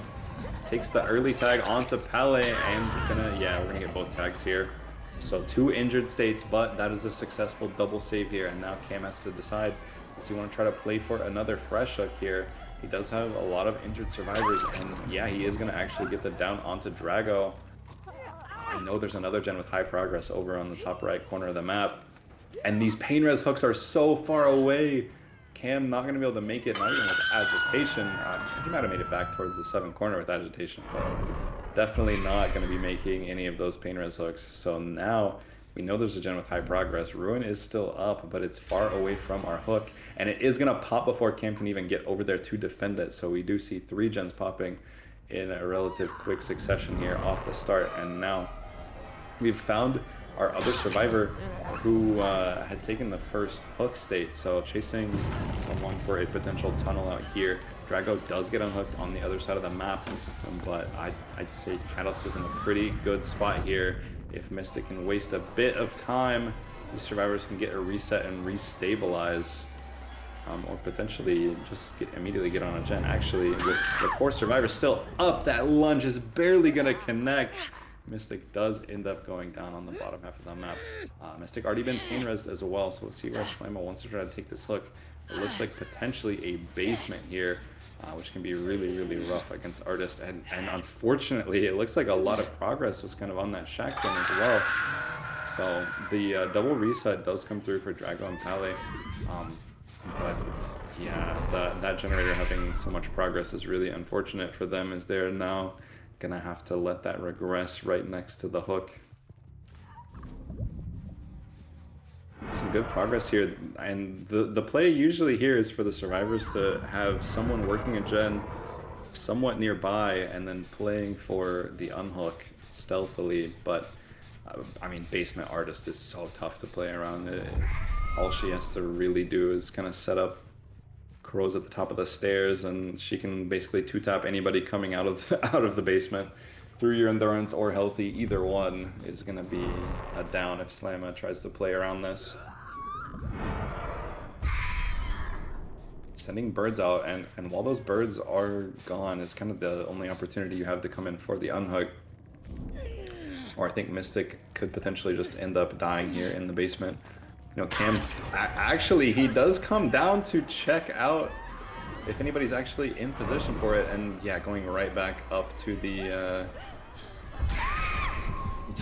Takes the early tag onto Pele, and we're gonna get both tags here. So 2 injured states, but that is a successful double save here, and now Cam has to decide, does he want to try to play for another fresh hook here? He does have a lot of injured survivors, and yeah, he is going to actually get the down onto Drago. I know there's another gen with high progress over on the top right corner of the map, and these pain res hooks are so far away. Cam not going to be able to make it, not even with agitation. He might have made it back towards the 7th corner with agitation, but definitely not going to be making any of those pain res hooks. So now we know there's a gen with high progress. Ruin is still up, but it's far away from our hook, and it is going to pop before Cam can even get over there to defend it. So we do see 3 gens popping in a relative quick succession here off the start, and now we've found our other survivor who had taken the first hook state, so chasing someone for a potential tunnel out here. Drago does get unhooked on the other side of the map, but I'd say Catalyst is in a pretty good spot here. If Mystic can waste a bit of time, these survivors can get a reset and restabilize, or potentially just immediately get on a gen. Actually, with 4 survivors still up, that lunge is barely going to connect. Mystic does end up going down on the bottom half of the map. Mystic already been pain resed as well, so we'll see where Slamma wants to try to take this hook. It looks like potentially a basement here, which can be really, really rough against Artist. And unfortunately, it looks like a lot of progress was kind of on that Shack gen as well. So the double reset does come through for Drago and Pele. But yeah, that generator having so much progress is really unfortunate for them, as they're now gonna have to let that regress right next to the hook. Some good progress here, and the play usually here is for the survivors to have someone working a gen somewhat nearby and then playing for the unhook stealthily. But I mean, basement Artist is so tough to play around. All she has to really do is kind of set up Crows at the top of the stairs, and she can basically 2-tap anybody coming out of the basement through your endurance or healthy. Either one is going to be a down if Slamma tries to play around this. sending birds out, and while those birds are gone, it's kind of the only opportunity you have to come in for the unhook. Or I think Mystic could potentially just end up dying here in the basement. You know, Cam, actually, he does come down to check out if anybody's actually in position for it, and yeah, going right back up to the,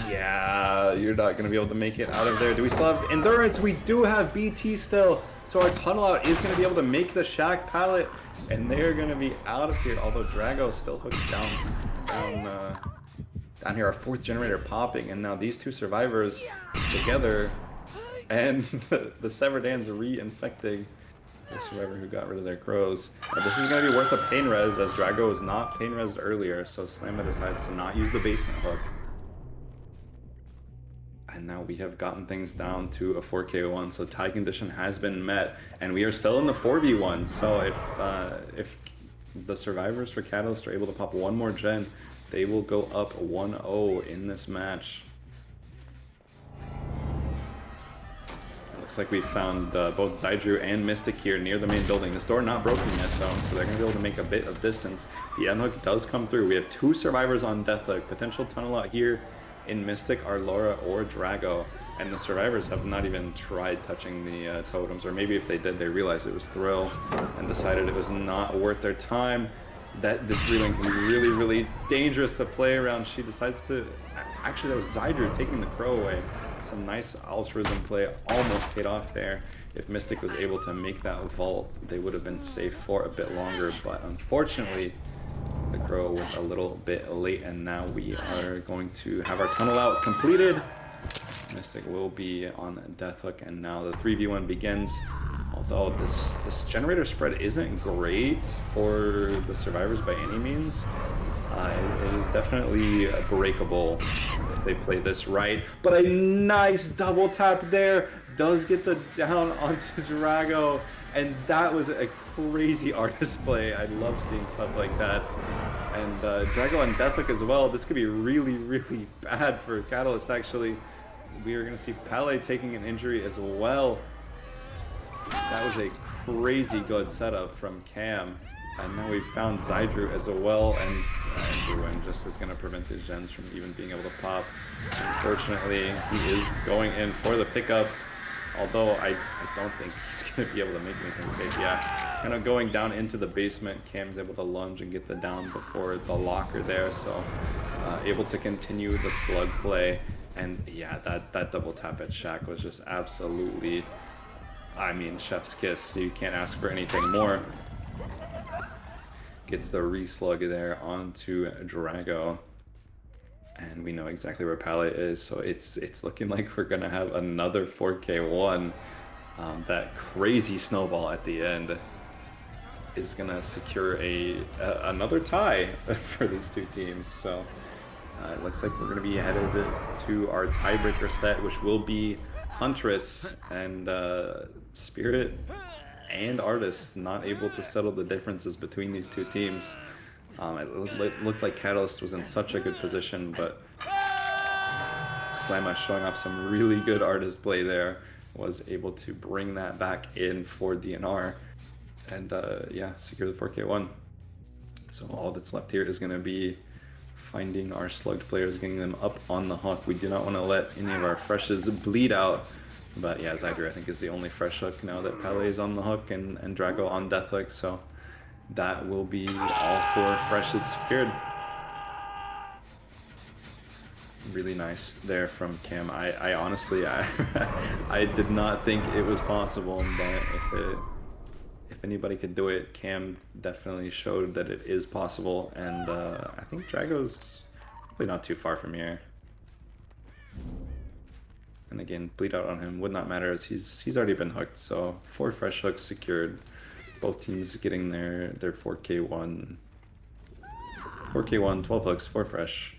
yeah, you're not going to be able to make it out of there. Do we still have endurance? We do have BT still, so our tunnel out is going to be able to make the shack pallet, and they're going to be out of here, although Drago still hooked down here. Our fourth generator popping, and now these two survivors together, and the severed hands reinfecting the survivor who got rid of their crows. This is going to be worth a pain res, as Drago was not pain resed earlier, so Slamma decides to not use the basement hook. And now we have gotten things down to a 4K1, so tie condition has been met, and we are still in the 4v1. So if the survivors for Catalyst are able to pop one more gen, they will go up 1-0 in this match. It looks like we found both Zydru and Mystic here near the main building. This door not broken yet though, so they're going to be able to make a bit of distance. The unhook does come through. We have two survivors on Deathhook. Potential tunnel out here in Mystic are Laura or Drago, and the survivors have not even tried touching the totems, or maybe if they did, they realized it was Thrill and decided it was not worth their time. That this 3-lane can be really, really dangerous to play around. She decides to, actually that was Zydru taking the crow away. Some nice altruism play, almost paid off there. If Mystic was able to make that vault, they would have been safe for a bit longer, but unfortunately, the crow was a little bit late, and now we are going to have our tunnel out completed. Mystic will be on Deathhook, and now the 3v1 begins. Although this generator spread isn't great for the survivors by any means, it is definitely breakable if they play this right. But a nice double tap there does get the down onto Drago, and that was a crazy artist play. I love seeing stuff like that. And Drago on Deathhook as well. This could be really, really bad for Catalyst, actually. We are going to see Pele taking an injury as well. That was a crazy good setup from Cam. And now we found Zydru as well, and Ruin just is going to prevent his gens from even being able to pop. Unfortunately, he is going in for the pickup, although I don't think he's going to be able to make anything safe. Yeah, kind of going down into the basement. Cam's able to lunge and get the down before the locker there, so able to continue the slug play. And yeah, that double tap at Shack was just absolutely, I mean, chef's kiss. You can't ask for anything more. Gets the re-slug there onto Drago. And we know exactly where Pele is, so it's looking like we're gonna have another 4K1. That crazy snowball at the end is gonna secure another tie for these two teams. So it looks like we're gonna be headed to our tiebreaker set, which will be Huntress and Spirit and Artist not able to settle the differences between these two teams. It looked like Catalyst was in such a good position, but Slamma, showing off some really good artist play there, was able to bring that back in for DNR and yeah, secure the 4K1. So all that's left here is going to be finding our slugged players, getting them up on the hook. We do not want to let any of our freshes bleed out. But yeah, Zydru I think is the only fresh hook now that Pele is on the hook and Drago on Deathhook, so that will be all four freshes secured. Really nice there from Cam. I honestly, I did not think it was possible, but if anybody could do it, Cam definitely showed that it is possible, and I think Drago's probably not too far from here. And again, bleed out on him would not matter as he's already been hooked, so 4 fresh hooks secured. Both teams getting their 4K1. 4K1, 12 hooks, 4 fresh.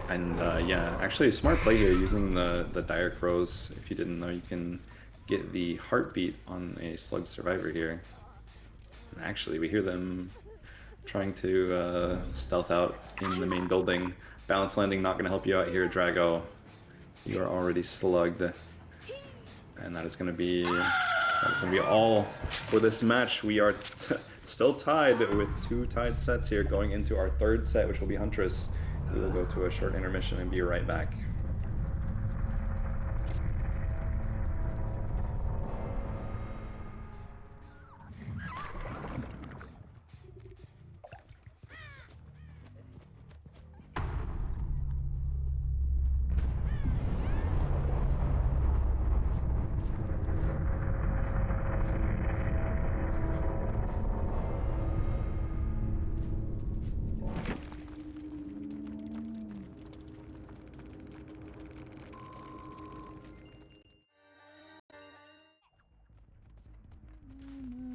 And yeah, actually a smart play here using the Dire Crows. If you didn't know, you can get the heartbeat on a slug survivor here. And actually, we hear them trying to stealth out in the main building. Balance landing not going to help you out here, Drago. You are already slugged. And that is going to be That's going to be all for this match. We are still tied with 2 tied sets here going into our 3rd set, which will be Huntress. We will go to a short intermission and be right back.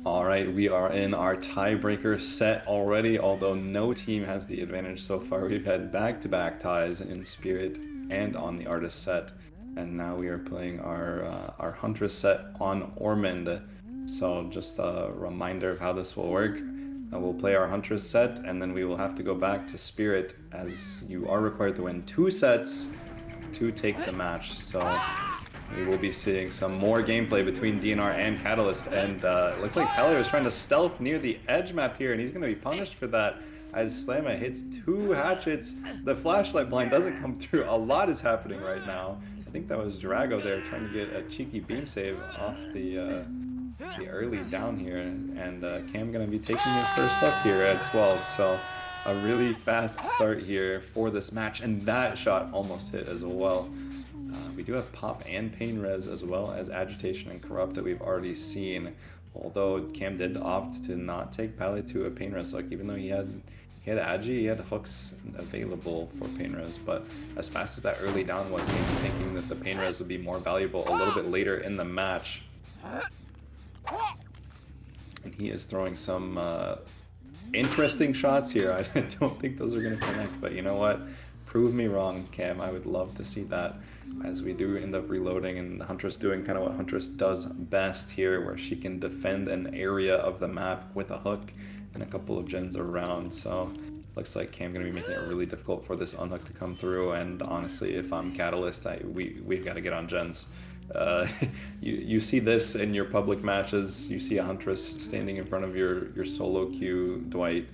Alright, we are in our tiebreaker set already, although no team has the advantage so far. We've had back-to-back ties in Spirit and on the Artist set, and now we are playing our Huntress set on Ormond. So just a reminder of how this will work. We'll play our Huntress set, and then we will have to go back to Spirit, as you are required to win 2 sets to take the match. So we will be seeing some more gameplay between DNR and Catalyst, and it looks like Pele was trying to stealth near the edge map here, and he's going to be punished for that as Slamma hits 2 hatchets. The flashlight blind doesn't come through. A lot is happening right now. I think that was Drago there trying to get a cheeky beam save off the early down here, and Cam going to be taking his first look here at 12, so a really fast start here for this match, and that shot almost hit as well. We do have Pop and Pain Res, as well as Agitation and Corrupt that we've already seen, although Cam did opt to not take Pally to a Pain Res look, even though he had Agi, he had hooks available for Pain Res, but as fast as that early down was, maybe thinking that the Pain Res would be more valuable a little bit later in the match. And he is throwing some interesting shots here. I don't think those are going to connect, but you know what? Prove me wrong, Cam. I would love to see that, as we do end up reloading, and Huntress doing kind of what Huntress does best here, where she can defend an area of the map with a hook and a couple of gens around. So looks like Cam going to be making it really difficult for this unhook to come through, and honestly, if I'm Catalyst, we've got to get on gens. You see this in your public matches. You see a Huntress standing in front of your solo queue, Dwight,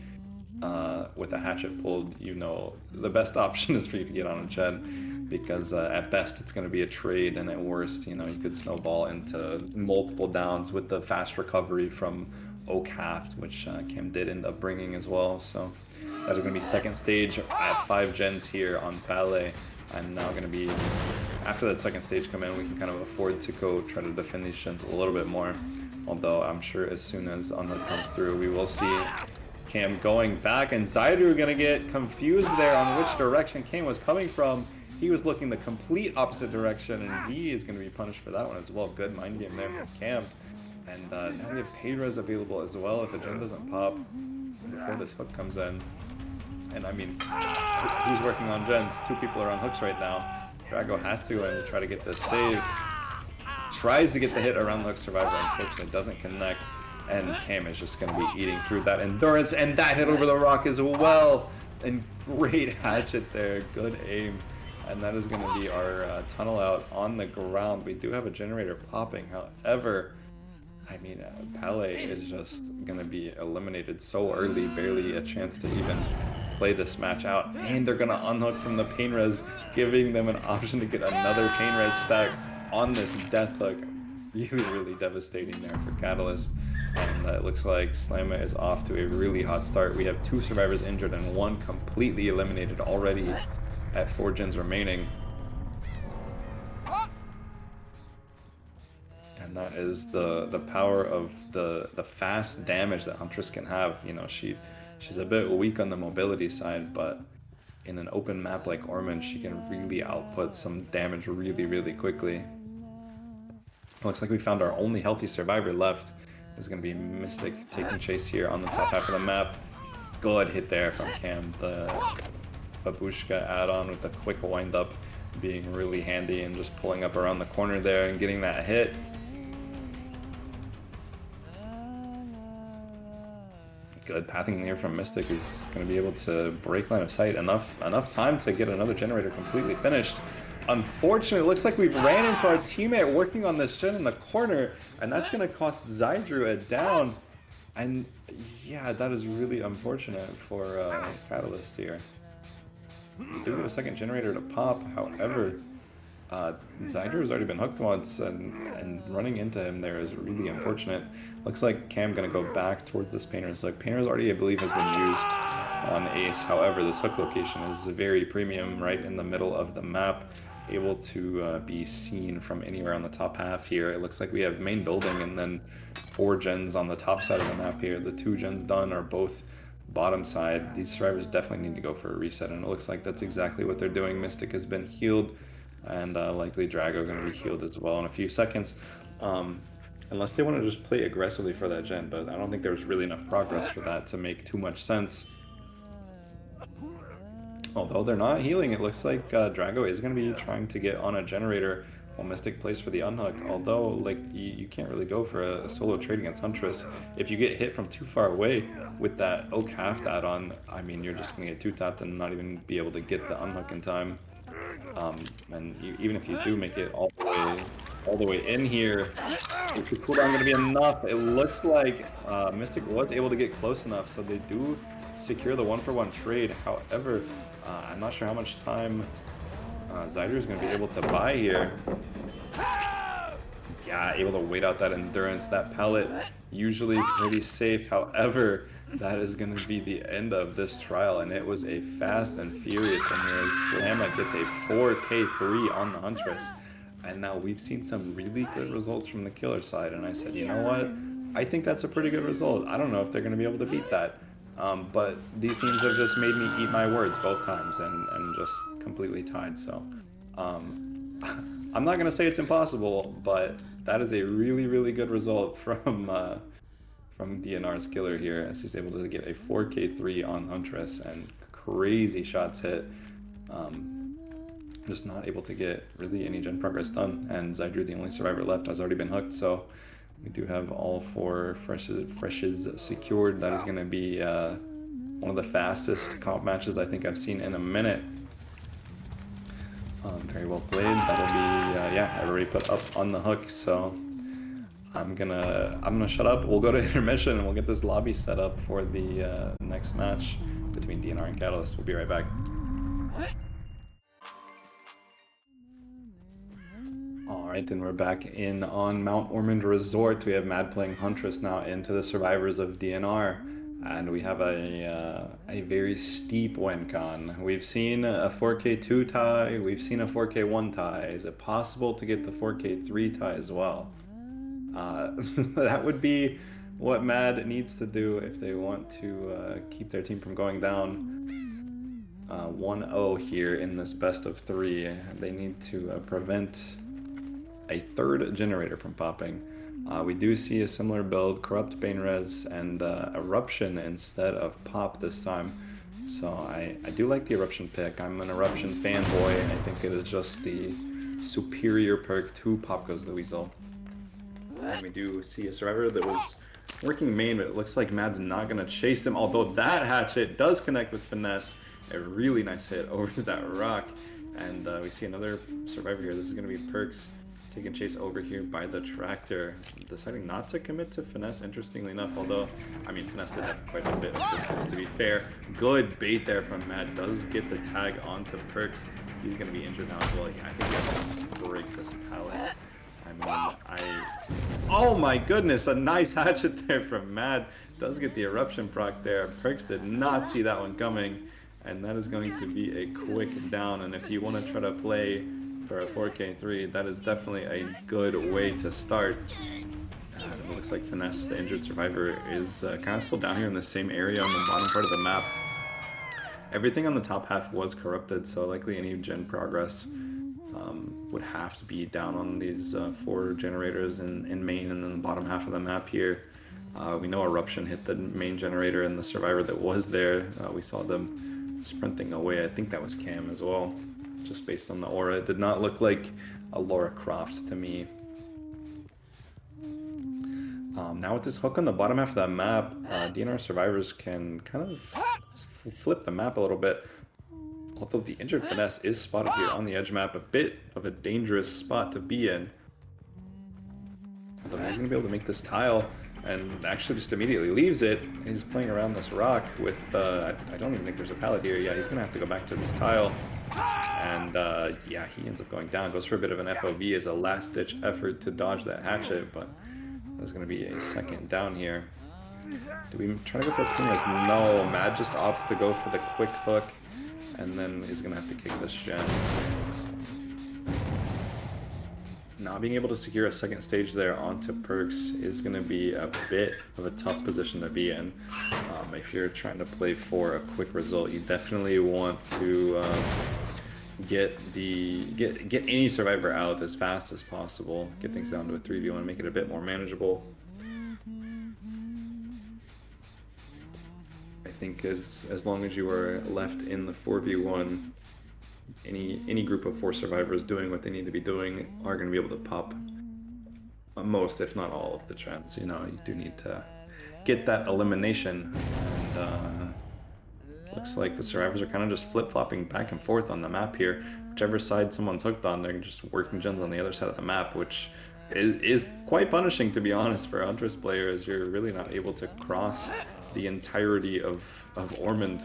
with a hatchet pulled. You know the best option is for you to get on a gen, because at best it's going to be a trade, and at worst, you know, you could snowball into multiple downs with the fast recovery from Oak Haft, which Cam did end up bringing as well. So that is going to be second stage at 5 gens here on Palais. I'm now going to be, after that second stage come in, we can kind of afford to go try to defend these gens a little bit more. Although I'm sure as soon as Unhook comes through, we will see Cam going back, and Zaidu going to get confused there on which direction Cam was coming from. He was looking the complete opposite direction, and he is going to be punished for that one as well. Good mind game there from Cam. And now we have Pain Res available as well if a gen doesn't pop before this hook comes in. And I mean, who's working on gens? 2 people are on hooks right now. Drago has to go in to try to get this save. Tries to get the hit around the hook survivor, unfortunately doesn't connect. And Cam is just going to be eating through that endurance, and that hit over the rock as well. And great hatchet there, good aim. And that is going to be our tunnel out on the ground. We do have a generator popping, however, I mean, Palais is just going to be eliminated so early, barely a chance to even play this match out. And they're going to unhook from the Pain Res, giving them an option to get another Pain Res stack on this death hook. Really, really devastating there for Catalyst. And it looks like Slamma is off to a really hot start. We have 2 survivors injured and 1 completely eliminated already at 4 gens remaining. And that is the power of the fast damage that Huntress can have. You know, she's a bit weak on the mobility side, but in an open map like Ormond, she can really output some damage really, really quickly. Looks like we found our only healthy survivor left. Is going to be Mystic taking chase here on the top half of the map. Good hit there from Cam. The Babushka add-on with the quick wind-up being really handy, and just pulling up around the corner there and getting that hit. Good pathing there from Mystic. Is going to be able to break line of sight enough time to get another generator completely finished. unfortunately, it looks like we've ran into our teammate working on this gen in the corner, and that's going to cost Zydru a down. And yeah, that is really unfortunate for Catalyst here. We do get a second generator to pop, however, Zyder has already been hooked once, and running into him there is really unfortunate. Looks like Cam gonna go back towards this Painter's. Like, Painter's already, I believe, has been used on Ace. However, this hook location is very premium, right in the middle of the map, able to be seen from anywhere on the top half here. It looks like we have main building and then 4 gens on the top side of the map here. The 2 gens done are both bottom side. These survivors definitely need to go for a reset, and it looks like that's exactly what they're doing. Mystic has been healed, and likely Drago going to be healed as well in a few seconds. Unless they want to just play aggressively for that gen, but I don't think there was really enough progress for that to make too much sense. Although they're not healing, it looks like Drago is going to be trying to get on a generator while Mystic plays for the unhook. Although, like, you can't really go for a solo trade against Huntress. If you get hit from too far away with that Oak Haft add-on, I mean, you're just going to get 2-tapped and not even be able to get the unhook in time. And even if you do make it all the way in here, is the cooldown going to be enough? It looks like Mystic was able to get close enough, so they do secure the 1-for-1 trade. However, I'm not sure how much time Zyder is going to be able to buy here. Yeah, able to wait out that endurance. That pallet usually pretty safe. However, that is going to be the end of this trial, and it was a fast and furious one here as Slamma gets a 4K3 on the Huntress. And now we've seen some really good results from the killer side, and I said, you know what? I think that's a pretty good result. I don't know if they're going to be able to beat that. But these teams have just made me eat my words both times and just completely tied. So I'm not going to say it's impossible, but that is a really, really good result from DNR's killer here, as he's able to get a 4K3 on Huntress and crazy shots hit. Just not able to get really any gen progress done, and Zydru, the only survivor left, has already been hooked, so we do have all 4 freshes secured. That is going to be one of the fastest comp matches I think I've seen in a minute. Very well played. That'll be yeah, everybody put up on the hook, so I'm gonna shut up. We'll go to intermission and we'll get this lobby set up for the next match between DNR and Catalyst. We'll be right back. Alright, then we're back in on Mount Ormond Resort. We have Mad playing Huntress now into the survivors of DNR. And we have a very steep win con. We've seen a 4K2 tie, we've seen a 4K1 tie. Is it possible to get the 4K3 tie as well? That would be what Mad needs to do if they want to keep their team from going down 1-0 here in this best of 3. They need to prevent a 3rd generator from popping. We do see a similar build, Corrupt Baneres and Eruption instead of Pop this time. So I do like the Eruption pick. I'm an Eruption fanboy. I think it is just the superior perk to Pop Goes the Weasel. And we do see a survivor that was working main, but it looks like Mad's not going to chase them, although that hatchet does connect with Finesse. A really nice hit over that rock. And we see another survivor here. This is going to be Perks taking chase over here by the tractor, deciding not to commit to Finesse, interestingly enough, although, I mean, Finesse did have quite a bit of distance, to be fair. Good bait there from Matt, does get the tag onto Perks. He's going to be injured now as well. Yeah, I think we have to break this pallet. I mean, oh my goodness, a nice hatchet there from Mad. Does get the eruption proc there. Perks did not see that one coming, and that is going to be a quick down. And if you want to try to play for a 4K3, that is definitely a good way to start. It looks like Finesse, the injured survivor, is kind of still down here in the same area on the bottom part of the map. Everything on the top half was corrupted, so likely any gen progress would have to be down on these 4 generators in main and then the bottom half of the map here. We know Eruption hit the main generator and the survivor that was there. We saw them sprinting away. I think that was Cam as well, just based on the aura. It did not look like a Lara Croft to me. Now with this hook on the bottom half of that map, DNR survivors can kind of flip the map a little bit. Although the injured Finesse is spotted here on the edge map, a bit of a dangerous spot to be in. Although he's going to be able to make this tile, and actually just immediately leaves it. He's playing around this rock with, I don't even think there's a pallet here. Yeah, he's going to have to go back to this tile. And yeah, he ends up going down. Goes for a bit of an FOV as a last-ditch effort to dodge that hatchet, but there's going to be a second down here. Do we try to go for Penis? No, Mad just opts to go for the quick hook, and then he's going to have to kick this gen. Not being able to secure a second stage there onto Perks is going to be a bit of a tough position to be in. If you're trying to play for a quick result, you definitely want to get any survivor out as fast as possible. Get things down to a 3v1, make it a bit more manageable. I think as long as you are left in the 4v1, any group of 4 survivors doing what they need to be doing are going to be able to pop most, if not all, of the gens. You know, you do need to get that elimination, and looks like the survivors are kind of just flip-flopping back and forth on the map here. Whichever side someone's hooked on, they're just working gens on the other side of the map, which is quite punishing, to be honest, for Huntress players. You're really not able to cross the entirety of Ormond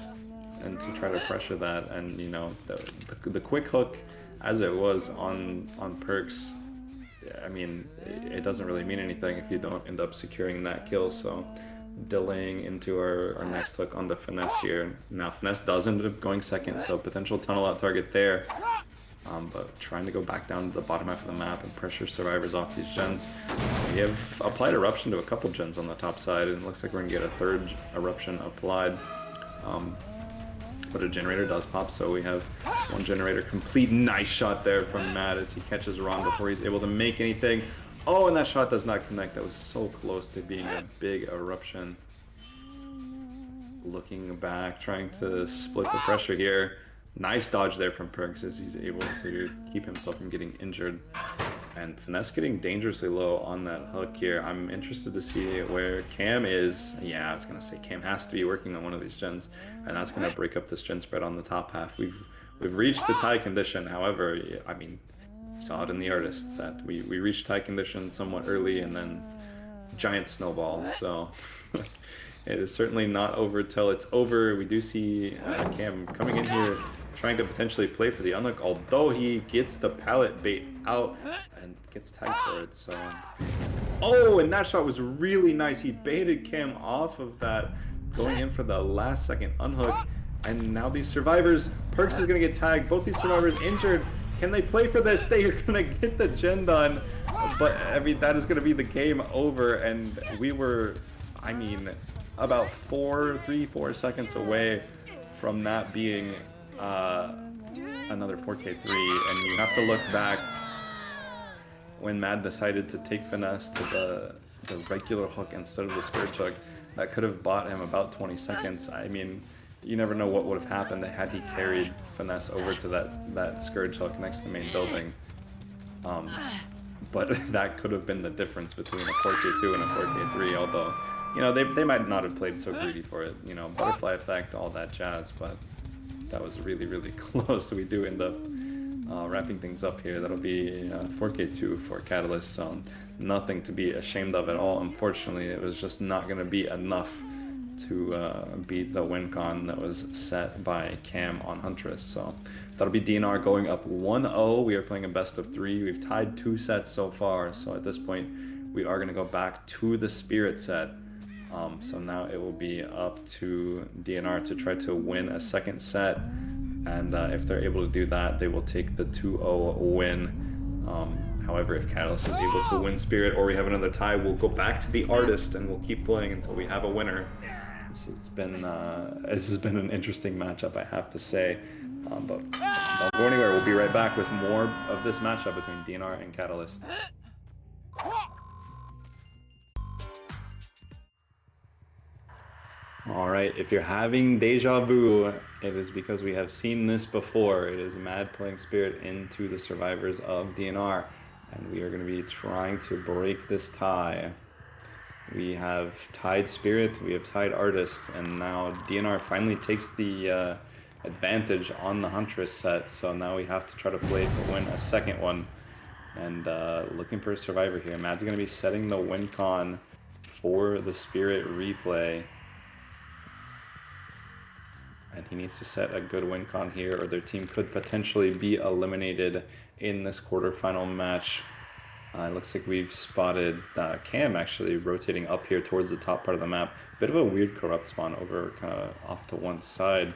and to try to pressure that. And you know, the quick hook as it was on Perks, I mean, it doesn't really mean anything if you don't end up securing that kill. So delaying into our next hook on the Finesse here. Now Finesse does end up going second, so potential tunnel out target there. But trying to go back down to the bottom half of the map and pressure survivors off these gens. We have applied Eruption to a couple gens on the top side, and it looks like we're going to get a third Eruption applied. But a generator does pop, so we have one generator complete. Nice shot there from Matt as he catches Ron before he's able to make anything. Oh, and that shot does not connect. That was so close to being a big Eruption. Looking back, trying to split the pressure here. Nice dodge there from Perks as he's able to keep himself from getting injured. And Finesse getting dangerously low on that hook here. I'm interested to see where Cam is. Yeah, I was going to say Cam has to be working on one of these gens, and that's going to break up this gen spread on the top half. We've reached the tie condition. However, I mean, saw it in the artist set. We reached tie condition somewhat early, and then giant snowball. So it is certainly not over till it's over. We do see Cam coming in here, trying to potentially play for the unhook, although he gets the pallet bait out and gets tagged for it. So, oh, and that shot was really nice. He baited Cam off of that, going in for the last second unhook. And now these survivors, Perks is going to get tagged. Both these survivors injured. Can they play for this? They are going to get the gen done. But, I mean, that is going to be the game over. And we were, I mean, about 3-4 seconds away from that being another 4K3. And you have to look back when Mad decided to take Finesse to the regular hook instead of the scourge hook. That could have bought him about 20 seconds. I mean, you never know what would have happened had he carried Finesse over to that scourge hook next to the main building. But that could have been the difference between a 4K2 and a 4K3, although, you know, they might not have played so greedy for it, you know, butterfly effect, all that jazz, but that was really, really close. So we do end up wrapping things up here. That'll be 4K2 for Catalyst, so nothing to be ashamed of at all. Unfortunately, it was just not going to be enough to beat the win con that was set by Cam on Huntress. So that'll be DNR going up 1-0. We are playing a best of 3. We've tied 2 sets so far, so at this point we are going to go back to the Spirit set. So now it will be up to DNR to try to win a second set, and if they're able to do that, they will take the 2-0 win. However, if Catalyst is able to win Spirit or we have another tie, we'll go back to the Artist and we'll keep playing until we have a winner. This has been an interesting matchup, I have to say. But don't go anywhere. We'll be right back with more of this matchup between DNR and Catalyst. Alright, if you're having deja vu, it is because we have seen this before. It is Mad playing Spirit into the survivors of DNR, and we are going to be trying to break this tie. We have tied Spirit, we have tied Artist, and now DNR finally takes the advantage on the Huntress set, so now we have to try to play to win a second one. And looking for a survivor here. Mad's going to be setting the win con for the Spirit replay. And he needs to set a good win con here, or their team could potentially be eliminated in this quarterfinal match. It looks like we've spotted Cam actually rotating up here towards the top part of the map. Bit of a weird corrupt spawn over kind of off to one side.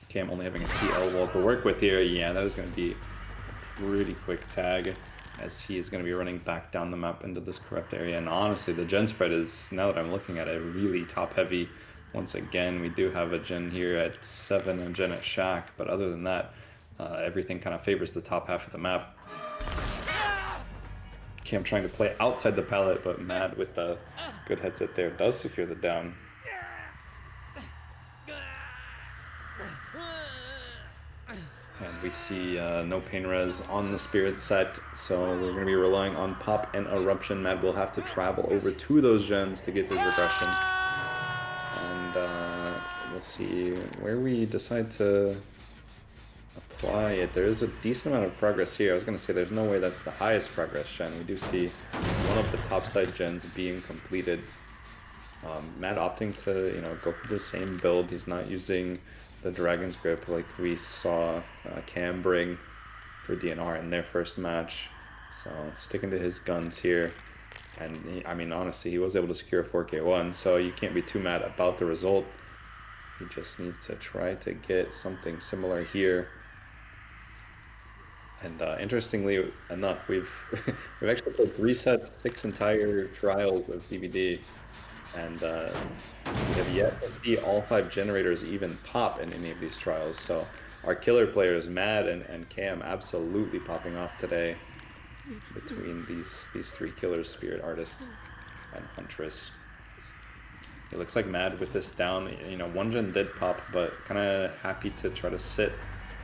Cam only having a TL wall to work with here. Yeah, that is going to be a pretty quick tag, as he is going to be running back down the map into this corrupt area. And honestly, the gen spread is, now that I'm looking at it, really top heavy. Once again, we do have a gen here at 7 and gen at Shack, but other than that, everything kind of favors the top half of the map. Cam trying to play outside the pallet, but Mad with the good headset there does secure the down. And we see no pain res on the Spirit set, so we're going to be relying on Pop and Eruption. Mad will have to travel over to those gens to get his regression. And we'll see where we decide to apply it. There is a decent amount of progress here. I was going to say there's no way that's the highest progress gen. We do see one of the top side gens being completed. Matt opting to, go for the same build. He's not using the Dragon's Grip like we saw Cam bring for DNR in their first match. So sticking to his guns here. And I mean, honestly, he was able to secure a 4K1, so you can't be too mad about the result. He just needs to try to get something similar here. And interestingly enough, we've actually played 3 sets, 6 entire trials of DVD, and we have yet to see all 5 generators even pop in any of these trials. So our killer players, Mad and Cam, absolutely popping off today between these 3 killers, Spirit Artist and Huntress. It looks like Mad with this down, one gen did pop, but kind of happy to try to sit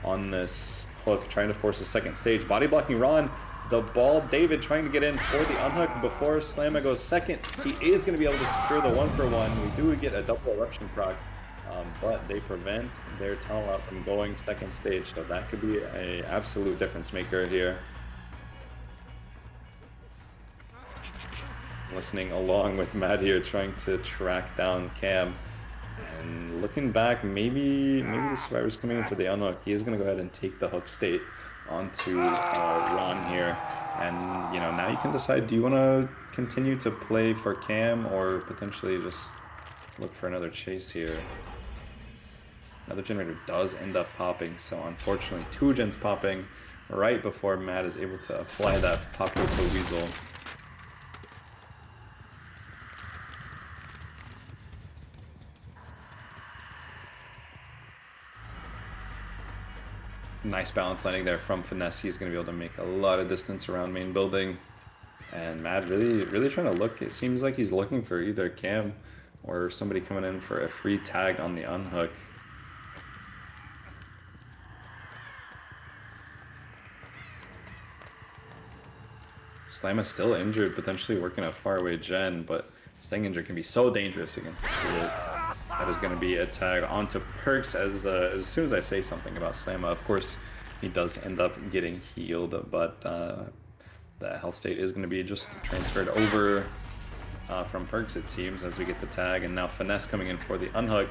on this hook, trying to force a second stage. Body blocking Ron, the ball, David trying to get in for the unhook before Slamma goes second. He is going to be able to secure the 1-for-1. We do get a double eruption proc, but they prevent their tunnel out from going second stage, so that could be an absolute difference maker here. Listening along with Matt here, trying to track down Cam. And looking back, maybe the survivor's coming in for the unhook. He is going to go ahead and take the hook state onto Ron here. And, now you can decide, do you want to continue to play for Cam or potentially just look for another chase here? Another generator does end up popping, so unfortunately 2 gens popping right before Matt is able to apply that pop with the Weasel. Nice balance landing there from Finesse. He's going to be able to make a lot of distance around main building. And Mad really trying to look. It seems like he's looking for either Cam or somebody coming in for a free tag on the unhook. Slamma's still injured, potentially working a faraway gen, but staying injured can be so dangerous against the Spirit. That is going to be a tag onto Perks as soon as I say something about Slamma. Of course, he does end up getting healed, but the health state is going to be just transferred over from Perks, it seems, as we get the tag. And now Finesse coming in for the unhook.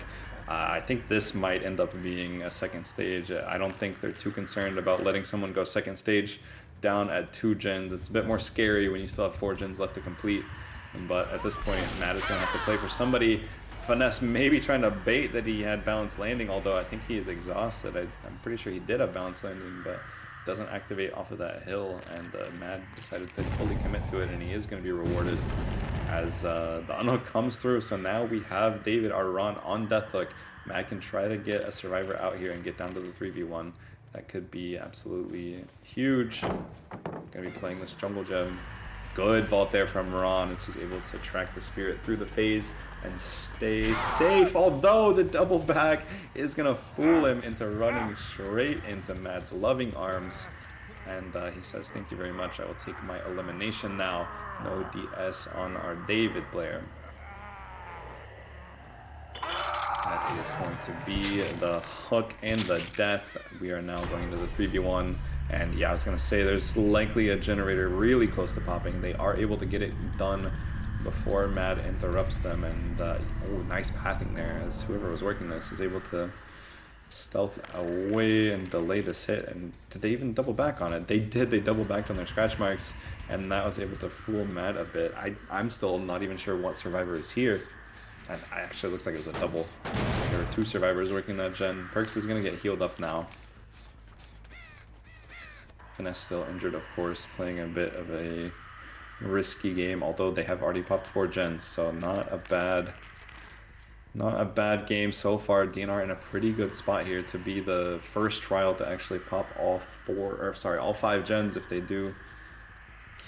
I think this might end up being a second stage. I don't think they're too concerned about letting someone go second stage down at 2 gens. It's a bit more scary when you still have 4 gens left to complete. But at this point, Matt is going to have to play for somebody. Finesse maybe trying to bait that he had balanced landing, although I think he is exhausted. I'm pretty sure he did have balanced landing, but doesn't activate off of that hill, and Matt decided to fully commit to it, and he is going to be rewarded as the unhook comes through. So now we have David, our Ron, on Deathhook. Matt can try to get a survivor out here and get down to the 3v1. That could be absolutely huge. Gonna be playing this jungle gem. Good vault there from Ron as he's able to track the Spirit through the phase and stay safe, although the double back is going to fool him into running straight into Matt's loving arms. And he says, thank you very much, I will take my elimination now. No DS on our David player. That is going to be the hook and the death. We are now going to the 3v1. And yeah, I was going to say there's likely a generator really close to popping. They are able to get it done before Mad interrupts them. And oh, nice pathing there, as whoever was working this is able to stealth away and delay this hit. And did they even double back on it? They did. They double backed on their scratch marks, and that was able to fool Mad a bit. I'm still not even sure what survivor is here. And it actually looks like it was a double. There were 2 survivors working that gen. Perks is going to get healed up now. Finesse still injured, of course, playing a bit of a risky game, although they have already popped 4 gens, so not a bad game so far. DNR in a pretty good spot here to be the first trial to actually pop all 5 gens if they do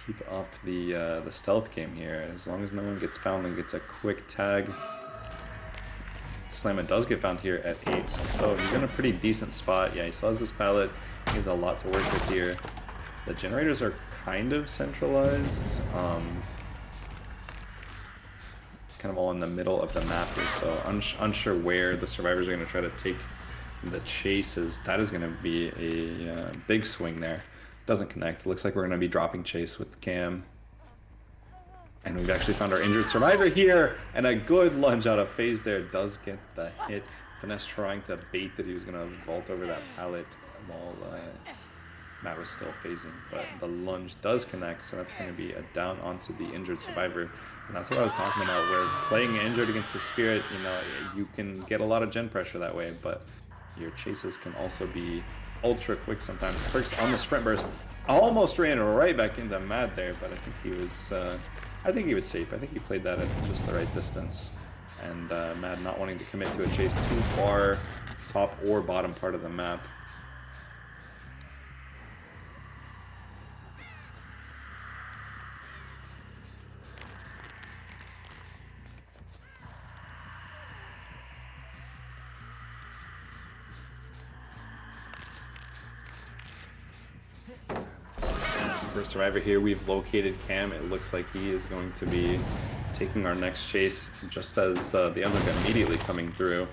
keep up the stealth game here. As long as no one gets found and gets a quick tag. Slamma does get found here at 8. So he's in a pretty decent spot. Yeah, he still has this pallet. He has a lot to work with here. The generators are kind of centralized. Kind of all in the middle of the map here, so unsure where the survivors are going to try to take the chases. That is going to be a big swing there. Doesn't connect. Looks like we're going to be dropping chase with Cam. And we've actually found our injured survivor here, and a good lunge out of phase there does get the hit. Finesse trying to bait that he was going to vault over that pallet while Matt was still phasing, but the lunge does connect, so that's going to be a down onto the injured survivor. And that's what I was talking about, where playing injured against the Spirit, you know, you can get a lot of gen pressure that way, but your chases can also be ultra quick sometimes. Perks on the sprint burst almost ran right back into Mad there, but I think he was safe. I think he played that at just the right distance. And Mad not wanting to commit to a chase too far, top or bottom part of the map. First survivor here, we've located Cam. It looks like he is going to be taking our next chase just as the undergun immediately coming through.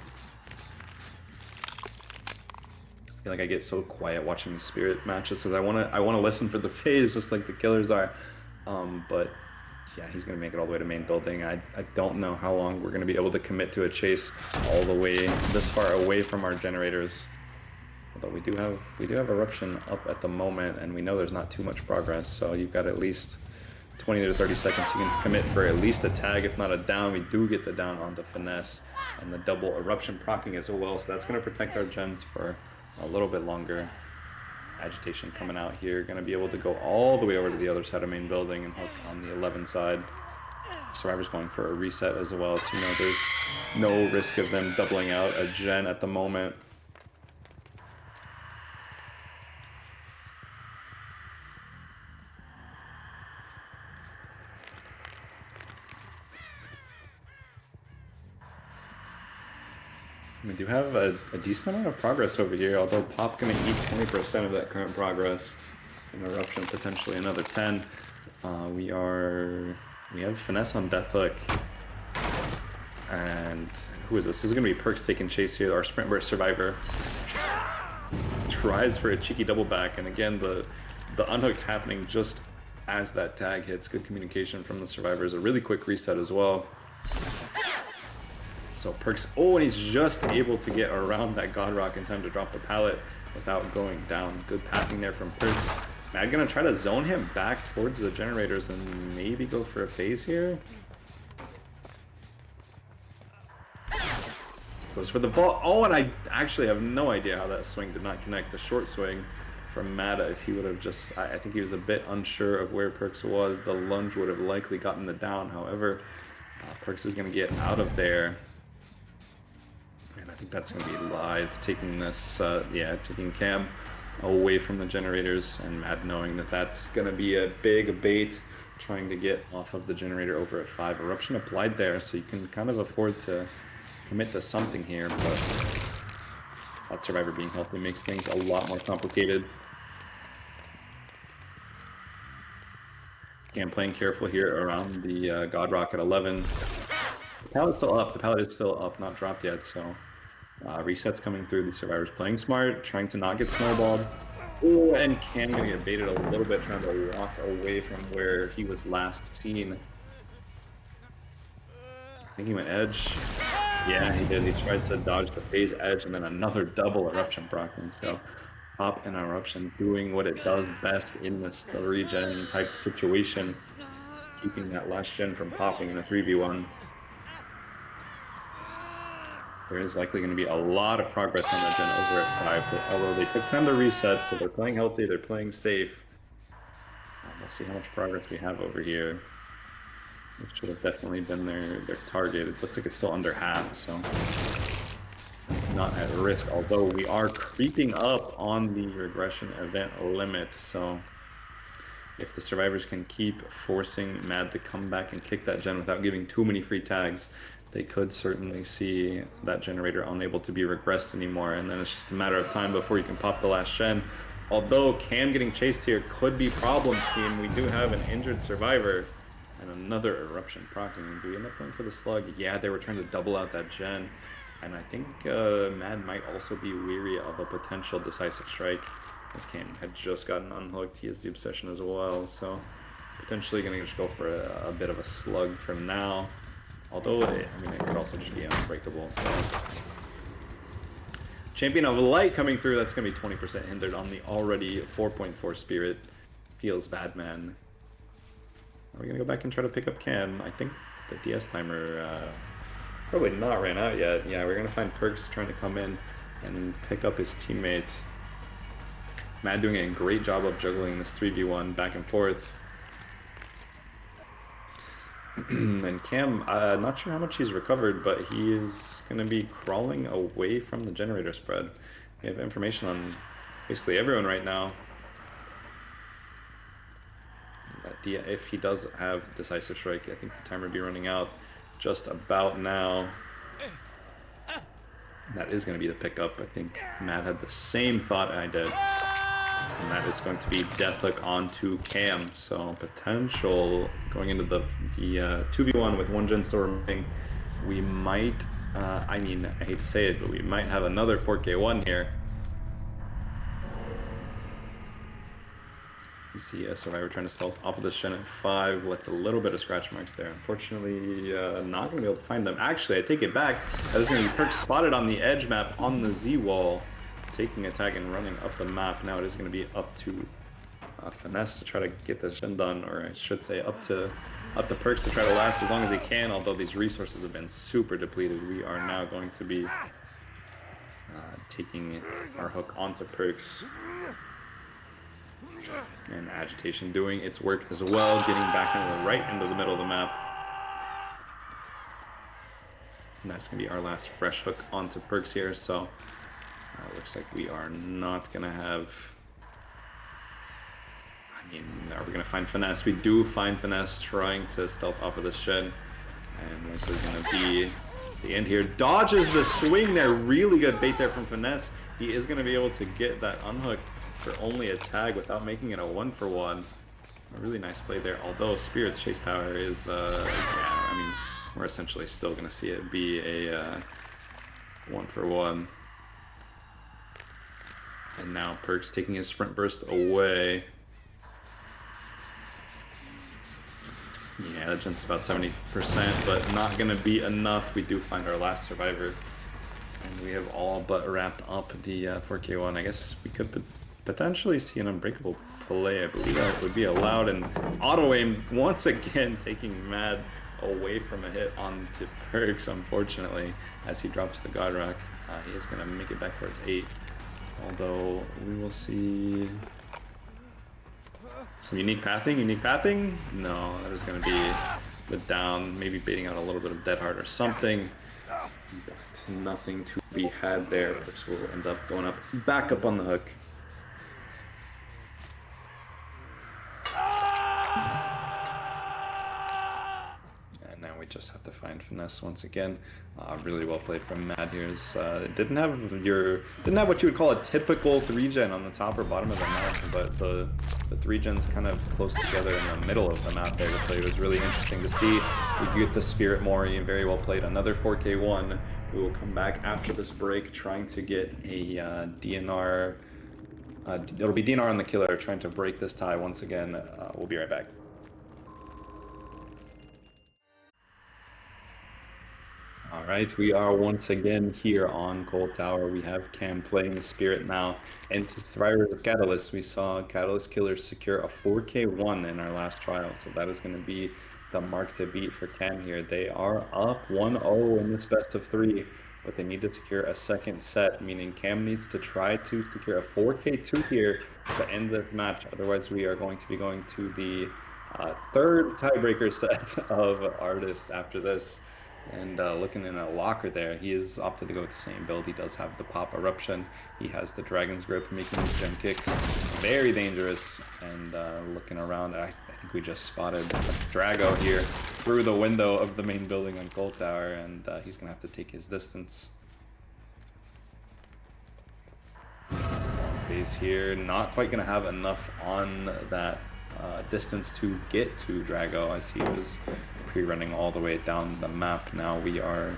I feel like I get so quiet watching the Spirit matches because I wanna listen for the phase just like the killers are. But yeah, he's gonna make it all the way to main building. I don't know how long we're gonna be able to commit to a chase all the way this far away from our generators. Although we do have eruption up at the moment, and we know there's not too much progress, so you've got at least 20 to 30 seconds you can commit for at least a tag, if not a down. We do get the down onto Finesse, and the double eruption proccing as well, so that's going to protect our gens for a little bit longer. Agitation coming out here, going to be able to go all the way over to the other side of main building and hook on the 11 side. Survivor's going for a reset as well, so you know there's no risk of them doubling out a gen at the moment. We do have a decent amount of progress over here, although Pop going to eat 20% of that current progress, and Eruption potentially another 10. We have Finesse on Death Hook, and who is this? This is going to be Perks taking chase here. Our Sprint Burst survivor tries for a cheeky double back, and again the unhook happening just as that tag hits. Good communication from the survivors. A really quick reset as well. So Perks, oh, and he's just able to get around that God Rock in time to drop the pallet without going down. Good pathing there from Perks. Mad gonna try to zone him back towards the generators and maybe go for a phase here. Goes for the vault. Oh, and I actually have no idea how that swing did not connect. The short swing from Mada, if he would have just, I think he was a bit unsure of where Perks was. The lunge would have likely gotten the down. However, Perks is gonna get out of there. And I think that's going to be live, taking this, taking Cam away from the generators, and Mad knowing that that's going to be a big bait, trying to get off of the generator over at 5. Eruption applied there, so you can kind of afford to commit to something here, but that survivor being healthy makes things a lot more complicated. Cam playing careful here around the God Rock at 11. The pallet's still up. The pallet is still up, not dropped yet, so resets coming through. The survivors playing smart, trying to not get snowballed. Oh, and Cam gonna get baited a little bit, trying to walk away from where he was last seen. I think he went edge. Yeah, he did. He tried to dodge the phase edge and then another double eruption proccing. So pop and eruption doing what it does best in this 3-gen type situation, keeping that last gen from popping in a 3v1. There is likely going to be a lot of progress on that gen over at 5, but although they took time to reset, so they're playing healthy, they're playing safe. We'll see how much progress we have over here. It should have definitely been their target. It looks like it's still under half, so not at risk, although we are creeping up on the regression event limit, so if the survivors can keep forcing Mad to come back and kick that gen without giving too many free tags, they could certainly see that generator unable to be regressed anymore, and then it's just a matter of time before you can pop the last gen. Although Cam getting chased here could be problems, team. We do have an injured survivor and another eruption proccing. Do we end up going for the slug? Yeah, they were trying to double out that gen. And I think Mad might also be weary of a potential decisive strike. This Cam had just gotten unhooked. He has the obsession as well, so potentially going to just go for a bit of a slug for now. Although, it could also just be unbreakable. So, Champion of Light coming through. That's going to be 20% hindered on the already 4.4 Spirit. Feels bad, man. Are we going to go back and try to pick up Cam? I think the DS timer probably not ran out yet. Yeah, we're going to find Perks trying to come in and pick up his teammates. Mad doing a great job of juggling this 3v1 back and forth. And Cam, not sure how much he's recovered, but he is going to be crawling away from the generator spread. We have information on basically everyone right now. If he does have decisive strike, I think the timer will be running out just about now. That is going to be the pickup. I think Matt had the same thought I did. And that is going to be Deathhook onto Cam. So potential going into the 2v1 with 1 gen still remaining. We might, I hate to say it, but we might have another 4K1 here. You see a survivor trying to stealth off of this gen at 5, left a little bit of scratch marks there. Unfortunately, not going to be able to find them. Actually, I take it back. That is going to be Perk spotted on the edge map on the Z wall, taking a tag and running up the map. Now it is going to be up to Finesse to try to get this gen done, or I should say up to Perks to try to last as long as he can, although these resources have been super depleted. We are now going to be taking our hook onto Perks. And Agitation doing its work as well, getting back into the right into the middle of the map. And that's going to be our last fresh hook onto Perks here, so looks like we are not going to have... are we going to find Finesse? We do find Finesse trying to stealth off of this shed, and likely going to be the end here. Dodges the swing there, really good bait there from Finesse. He is going to be able to get that unhook for only a tag without making it a 1-for-1. A really nice play there, although Spirit's chase power is, we're essentially still going to see it be a 1-for-1. And now Perks taking his sprint burst away. Yeah, that gen's about 70%, but not going to be enough. We do find our last survivor, and we have all but wrapped up the 4K1. I guess we could potentially see an unbreakable play. I believe that would be allowed, and auto aim once again taking Mad away from a hit onto Perks, unfortunately, as he drops the God Rock. He is going to make it back towards 8, although we will see some unique pathing. No, that is going to be the down, maybe baiting out a little bit of Dead Hard or something, but nothing to be had there. Perks will end up going up, back up on the hook. we just have to find finesse once again. Really well played from Matt here. Didn't have what you would call a typical 3-gen on the top or bottom of the map, but the 3-gens kind of close together in the middle of the map there to play. It was really interesting to see. We get the Spirit Mori, very well played. Another 4K1. We will come back after this break trying to get a DNR. It'll be DNR on the killer trying to break this tie once again. We'll be right back. All right, we are once again here on Cold Tower. We have Cam playing the Spirit now. And to Survivor of Catalyst, we saw Catalyst Killers secure a 4K1 in our last trial. So that is going to be the mark to beat for Cam here. They are up 1-0 in this best of 3, but they need to secure a second set, meaning Cam needs to try to secure a 4K2 here to end this match. Otherwise, we are going to be going to the third tiebreaker set of Artists after this. And looking in a locker there, he is opted to go with the same build. He does have the Pop Eruption. He has the Dragon's Grip, making these gem kicks very dangerous. And looking around, I think we just spotted Drago here through the window of the main building on Cold Tower, and he's going to have to take his distance. Phase here, not quite going to have enough on that distance to get to Drago, as he was pre-running all the way down the map. Now we are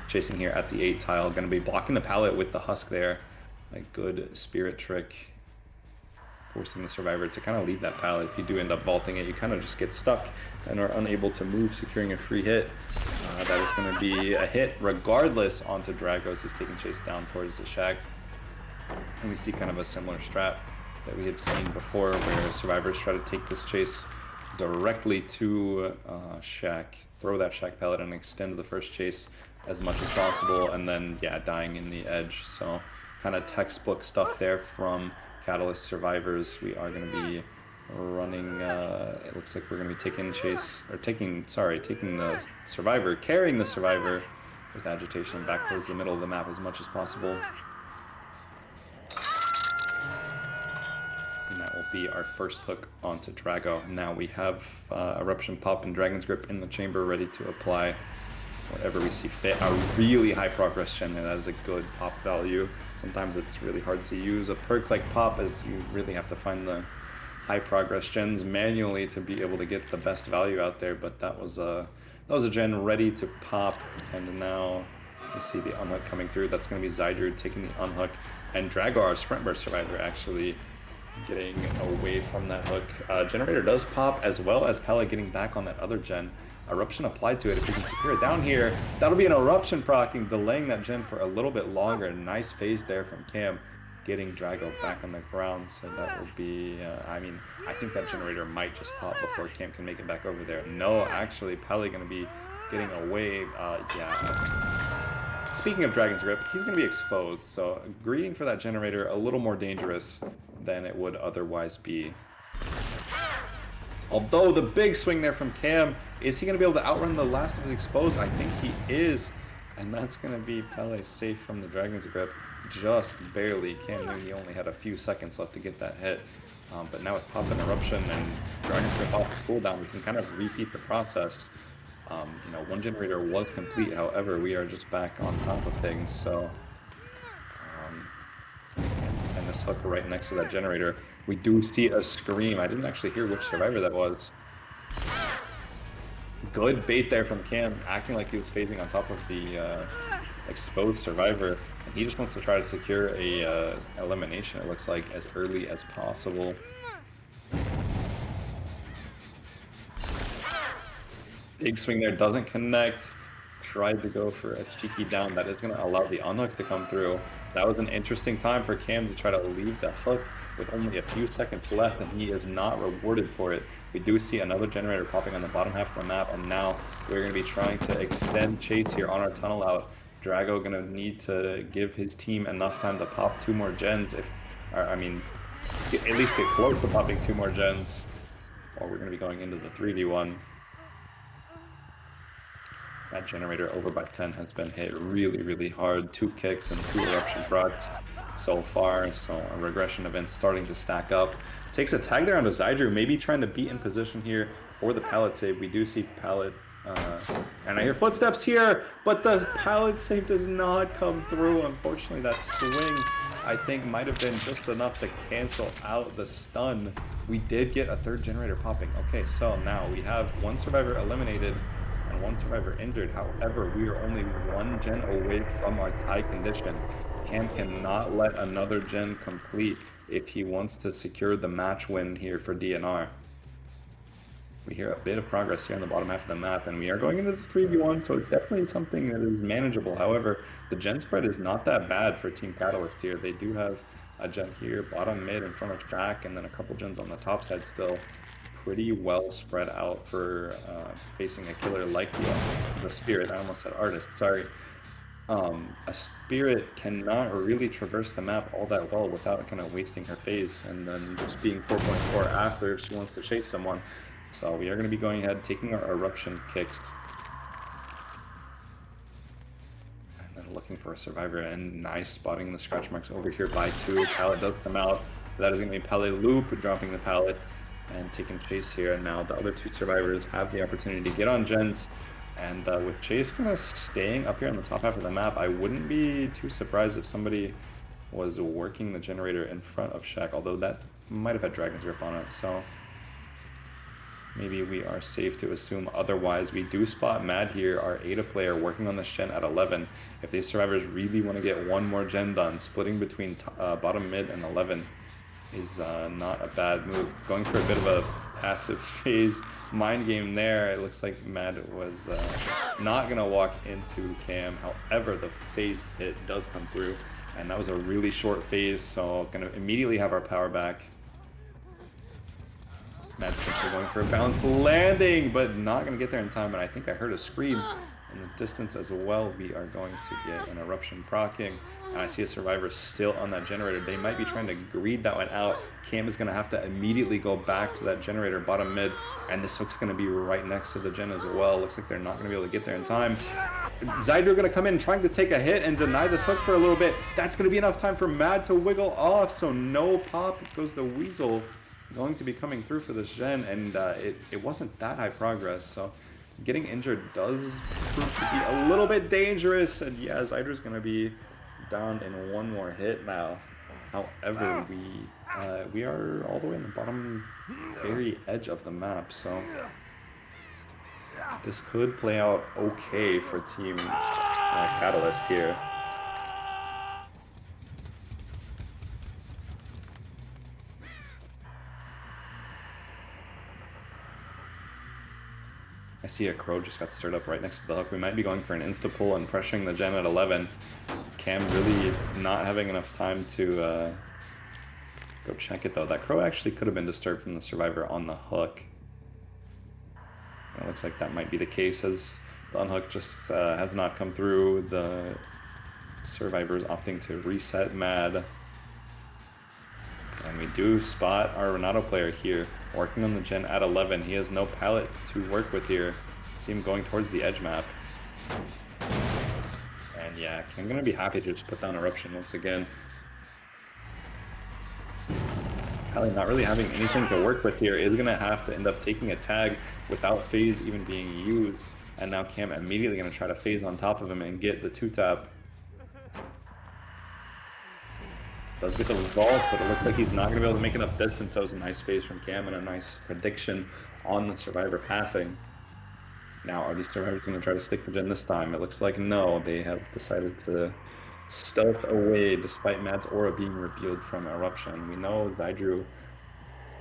chasing here at the 8 tile, going to be blocking the pallet with the husk there. A good spirit trick, forcing the survivor to kind of leave that pallet. If you do end up vaulting it, you kind of just get stuck and are unable to move, securing a free hit. That is going to be a hit regardless onto Drago as he's taking chase down towards the shack. And we see kind of a similar strat that we have seen before, where survivors try to take this chase directly to shack, throw that shack pallet and extend the first chase as much as possible, and then dying in the edge. So kind of textbook stuff there from Catalyst survivors. We are going to be running, it looks like we're going to be taking the survivor, carrying the survivor with agitation back towards the middle of the map as much as possible. And that will be our first hook onto Drago. Now we have Eruption Pop and Dragon's Grip in the chamber ready to apply whatever we see fit. A really high progress gen there. That is a good pop value. Sometimes it's really hard to use a perk like Pop, as you really have to find the high progress gens manually to be able to get the best value out there. But that was a gen ready to pop, and now you see the unhook coming through. That's going to be Zydru taking the unhook, and Drago, our sprint burst survivor, actually getting away from that hook. Generator does pop, as well as Pella getting back on that other gen. Eruption applied to it. If we can secure it down here, that'll be an Eruption proccing, delaying that gen for a little bit longer. Nice phase there from Cam, getting Drago back on the ground. So that will be, I think that Generator might just pop before Cam can make it back over there. No, actually, Pella going to be getting away. Speaking of Dragon's Grip, he's going to be exposed. So greeting for that Generator, a little more dangerous than it would otherwise be. Although the big swing there from Cam, is he going to be able to outrun the last of his exposed? I think he is. And that's going to be Pele safe from the Dragon's Grip, just barely. Cam knew he only had a few seconds left to get that hit. But now with Pop and Eruption and Dragon's Grip off the cooldown, we can kind of repeat the process. One Generator was complete, however, we are just back on top of things. So, and this hook right next to that Generator. We do see a scream. I didn't actually hear which survivor that was. Good bait there from Cam, acting like he was phasing on top of the exposed survivor. And he just wants to try to secure a elimination, it looks like, as early as possible. Big swing there, doesn't connect. Tried to go for a cheeky down. That is going to allow the unhook to come through. That was an interesting time for Cam to try to leave the hook with only a few seconds left, and he is not rewarded for it. We do see another Generator popping on the bottom half of the map, and now we're going to be trying to extend chase here on our tunnel out. Drago going to need to give his team enough time to pop 2 more gens, at least get close to popping 2 more gens, or we're going to be going into the 3v1. That Generator over by 10 has been hit really, really hard. 2 kicks and 2 eruption procs so far. So a regression event starting to stack up. Takes a tag there onto Zydru, maybe trying to beat in position here for the pallet save. We do see pallet And I hear footsteps here, but the pilot save does not come through. Unfortunately, that swing, I think, might have been just enough to cancel out the stun. We did get a third generator popping. Okay, so now we have one survivor eliminated and one survivor injured. However, we are only one gen away from our tie condition. Cam cannot let another gen complete if he wants to secure the match win here for DNR. We hear a bit of progress here on the bottom half of the map, and we are going into the 3v1, so it's definitely something that is manageable. However, the gen spread is not that bad for Team Catalyst here. They do have a gen here, bottom mid in front of Jack, and then a couple gens on the top side still. Pretty well spread out for facing a killer like the Spirit. I almost said Artist, sorry. A Spirit cannot really traverse the map all that well without kind of wasting her phase and then just being 4.4 after if she wants to chase someone. So we are going to be going ahead, taking our eruption kicks. And then looking for a survivor, and nice spotting the scratch marks over here by 2. Pallet does come out. That is going to be Pallet Loop dropping the pallet and taking chase here. And now the other 2 survivors have the opportunity to get on gens. And with Chase kind of staying up here on the top half of the map, I wouldn't be too surprised if somebody was working the generator in front of Shaq, although that might have had Dragon's Grip on it. So maybe we are safe to assume otherwise. We do spot Mad here, our Ada player, working on this gen at 11. If these survivors really want to get one more gen done, splitting between bottom mid and 11 is not a bad move. Going for a bit of a passive phase mind game there. It looks like Mad was not going to walk into Cam. However, the phase hit does come through, and that was a really short phase, so going to immediately have our power back. Mad potentially going for a balanced landing, but not going to get there in time, and I think I heard a scream in the distance as well. We are going to get an eruption proccing, and I see a survivor still on that generator. They might be trying to greed that one out. Cam is going to have to immediately go back to that generator bottom mid, and this hook's going to be right next to the gen as well. Looks like they're not going to be able to get there in time. Zydro going to come in trying to take a hit and deny this hook for a little bit. That's going to be enough time for Mad to wiggle off, so no pop goes the Weasel. Going to be coming through for this gen, and it wasn't that high progress, so getting injured does prove to be a little bit dangerous, and yeah, Zydro's going to be down in one more hit now. However, we are all the way in the bottom very edge of the map, so this could play out okay for Team Catalyst here. I see a Crow just got stirred up right next to the hook. We might be going for an insta-pull and pressuring the gen at 11. Cam really not having enough time to go check it, though. That Crow actually could have been disturbed from the survivor on the hook. It looks like that might be the case, as the unhook just has not come through. The survivor is opting to reset Mad. And we do spot our Renato player here, working on the gen at 11. He has no pallet to work with here. See him going towards the edge map. And yeah, I'm going to be happy to just put down Eruption once again. Pallet not really having anything to work with here is going to have to end up taking a tag without phase even being used. And now Cam immediately going to try to phase on top of him and get the 2-tap. Does get the vault, but it looks like he's not going to be able to make enough distance. That was a nice phase from Cam and a nice prediction on the survivor pathing. Now, are these survivors going to try to stick the gen this time? It looks like no. They have decided to stealth away despite Mad's aura being revealed from Eruption. We know Zydro,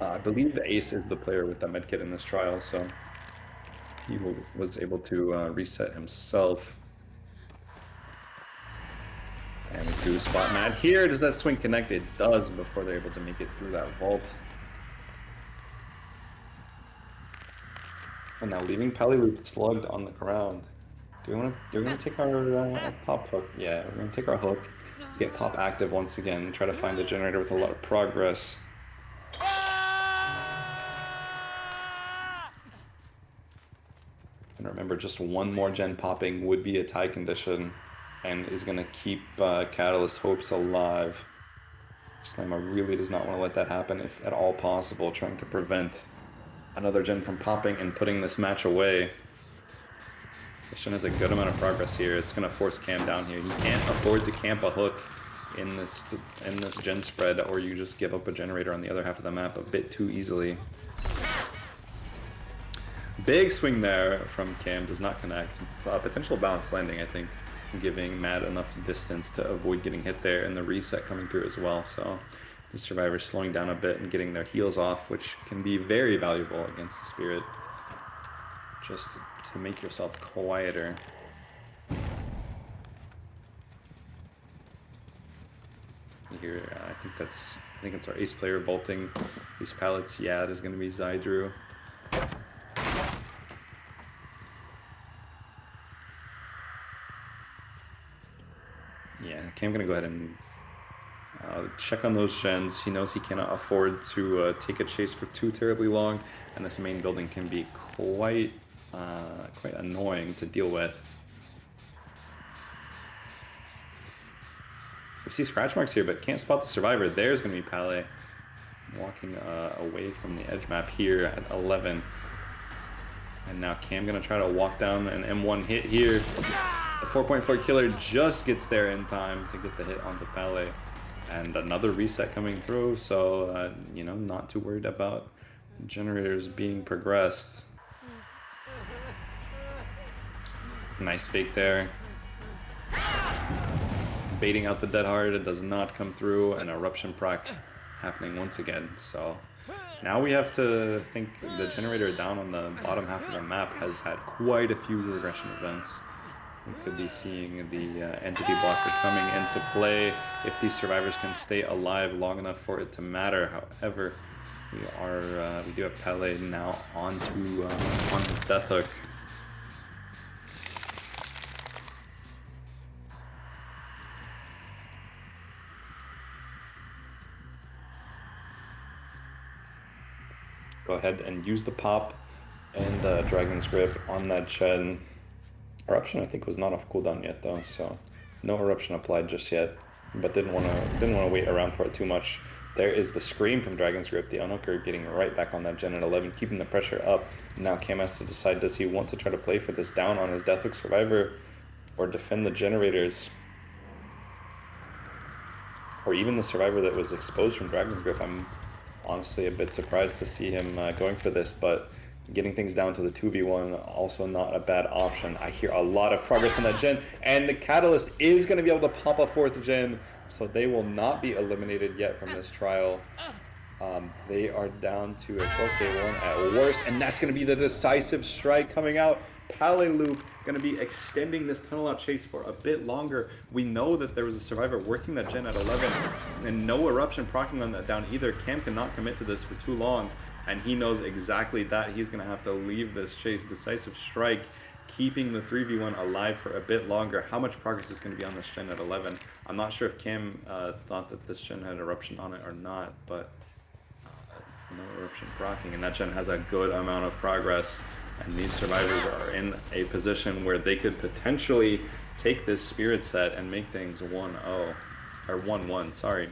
I believe the Ace is the player with the medkit in this trial, so he was able to reset himself. And we do spot Mad here. Does that swing connect? It does before they're able to make it through that vault. And now leaving Paliloop slugged on the ground. Do we want to take our pop hook? Yeah, we're going to take our hook, get pop active once again, and try to find a generator with a lot of progress. And remember, just one more gen popping would be a tie condition and is going to keep Catalyst hopes alive. Slammer really does not want to let that happen if at all possible, trying to prevent another gen from popping and putting this match away. This Shen has a good amount of progress here. It's going to force Cam down here. He can't afford to camp a hook in this gen spread, or you just give up a generator on the other half of the map a bit too easily. Big swing there from Cam, does not connect. Potential balanced landing, I think, giving Mad enough distance to avoid getting hit there, and the reset coming through as well. So the survivors slowing down a bit and getting their heals off, which can be very valuable against the Spirit, just to make yourself quieter. Here, I think it's our ace player bolting these pallets. Yeah, it is going to be Zydru. Yeah, Cam gonna go ahead and check on those gens. He knows he cannot afford to take a chase for too terribly long, and this main building can be quite annoying to deal with. We see scratch marks here, but can't spot the survivor. There's gonna be Pele walking away from the edge map here at 11. And now Cam gonna try to walk down an M1 hit here. The 4.4 killer just gets there in time to get the hit onto Pele. And another reset coming through, so, you know, not too worried about generators being progressed. Nice fake there. Baiting out the dead hard, it does not come through, and eruption proc happening once again. So now we have to think the generator down on the bottom half of the map has had quite a few regression events. We could be seeing the entity blocker coming into play if these survivors can stay alive long enough for it to matter. However, we do have Pele now on his death hook. Go ahead and use the pop and Dragon's Grip on that gen. Eruption, I think, was not off cooldown yet though, so no eruption applied just yet. But didn't want to wait around for it too much. There is the scream from Dragon's Grip, the unhooker getting right back on that gen at 11, keeping the pressure up. Now Cam has to decide, does he want to try to play for this down on his death hook survivor, or defend the generators, or even the survivor that was exposed from Dragon's Grip. I'm honestly a bit surprised to see him going for this, but getting things down to the 2v1, also not a bad option. I hear a lot of progress on that gen, and the Catalyst is going to be able to pop a 4th gen, so they will not be eliminated yet from this trial. They are down to a 4k1 at worst, and that's going to be the decisive strike coming out. Pele Loop going to be extending this tunnel out chase for a bit longer. We know that there was a survivor working that gen at 11, and no eruption proccing on that down either. Cam cannot commit to this for too long, and he knows exactly that. He's going to have to leave this chase. Decisive strike, keeping the 3v1 alive for a bit longer. How much progress is going to be on this gen at 11? I'm not sure if Cam thought that this gen had eruption on it or not, but no eruption proccing, and that gen has a good amount of progress. And these survivors are in a position where they could potentially take this spirit set and make things 1-0, or 1-1, sorry.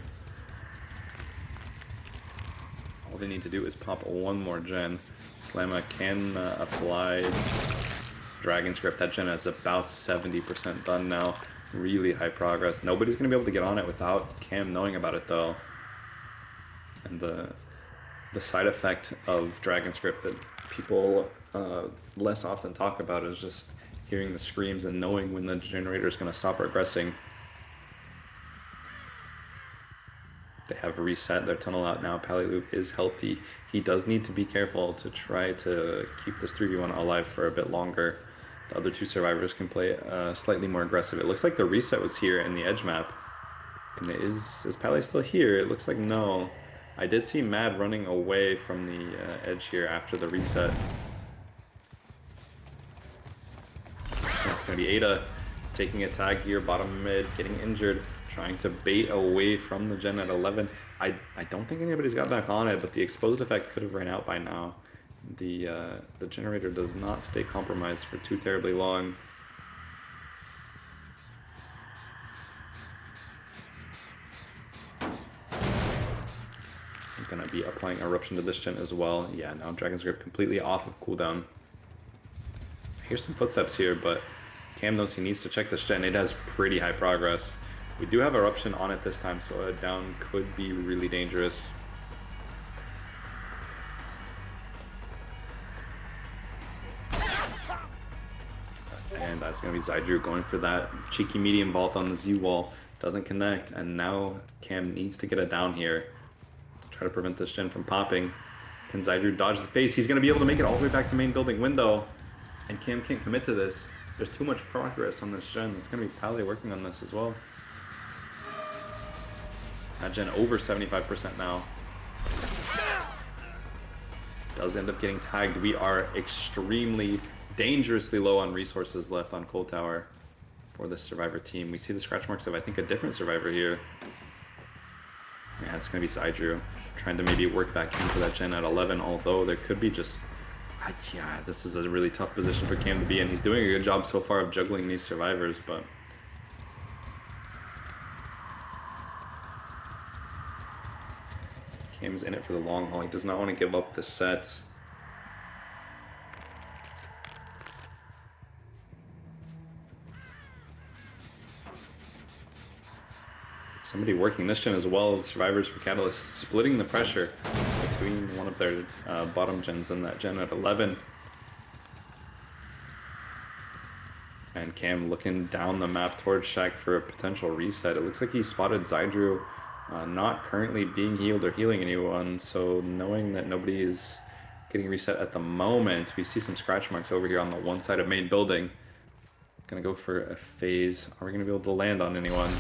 All they need to do is pop one more gen. Slamma can apply Dragon's Grip. That gen is about 70% done now. Really high progress. Nobody's going to be able to get on it without Cam knowing about it, though. And the side effect of Dragon's Grip that people less often talk about is just hearing the screams and knowing when the generator is going to stop regressing. They have reset their tunnel out now. Pele Loop is healthy. He does need to be careful to try to keep this 3v1 alive for a bit longer. The other two survivors can play slightly more aggressive. It looks like the reset was here in the edge map. And is Pele still here? It looks like no. I did see Mad running away from the edge here after the reset. That's going to be Ada taking a tag here, bottom mid, getting injured, trying to bait away from the gen at 11. I don't think anybody's got back on it, but the exposed effect could have ran out by now. The generator does not stay compromised for too terribly long. He's going to be applying Eruption to this gen as well. Yeah, now Dragon's Grip completely off of cooldown. I hear some footsteps here, but Cam knows he needs to check this gen. It has pretty high progress. We do have Eruption on it this time, so a down could be really dangerous. And that's going to be Zydru going for that cheeky medium vault on the Z wall. Doesn't connect, and now Cam needs to get it down here to try to prevent this gen from popping. Can Zydru dodge the face? He's going to be able to make it all the way back to main building window, and Cam can't commit to this. There's too much progress on this gen. It's going to be Pally working on this as well. That gen over 75% now. Does end up getting tagged. We are extremely dangerously low on resources left on Cold Tower for the Survivor team. We see the scratch marks of, I think, a different Survivor here. Yeah, it's going to be Zydru trying to maybe work back into that gen at 11, although there could be just... yeah, this is a really tough position for Cam to be in. He's doing a good job so far of juggling these Survivors, but... Cam's in it for the long haul. He does not want to give up the sets. Somebody working this gen as well as Survivors for Catalyst, splitting the pressure between one of their bottom gens and that gen at 11. And Cam looking down the map towards Shaq for a potential reset. It looks like he spotted Zydru not currently being healed or healing anyone, so knowing that nobody is getting reset at the moment, we see some scratch marks over here on the one side of main building. Gonna go for a phase. Are we gonna be able to land on anyone?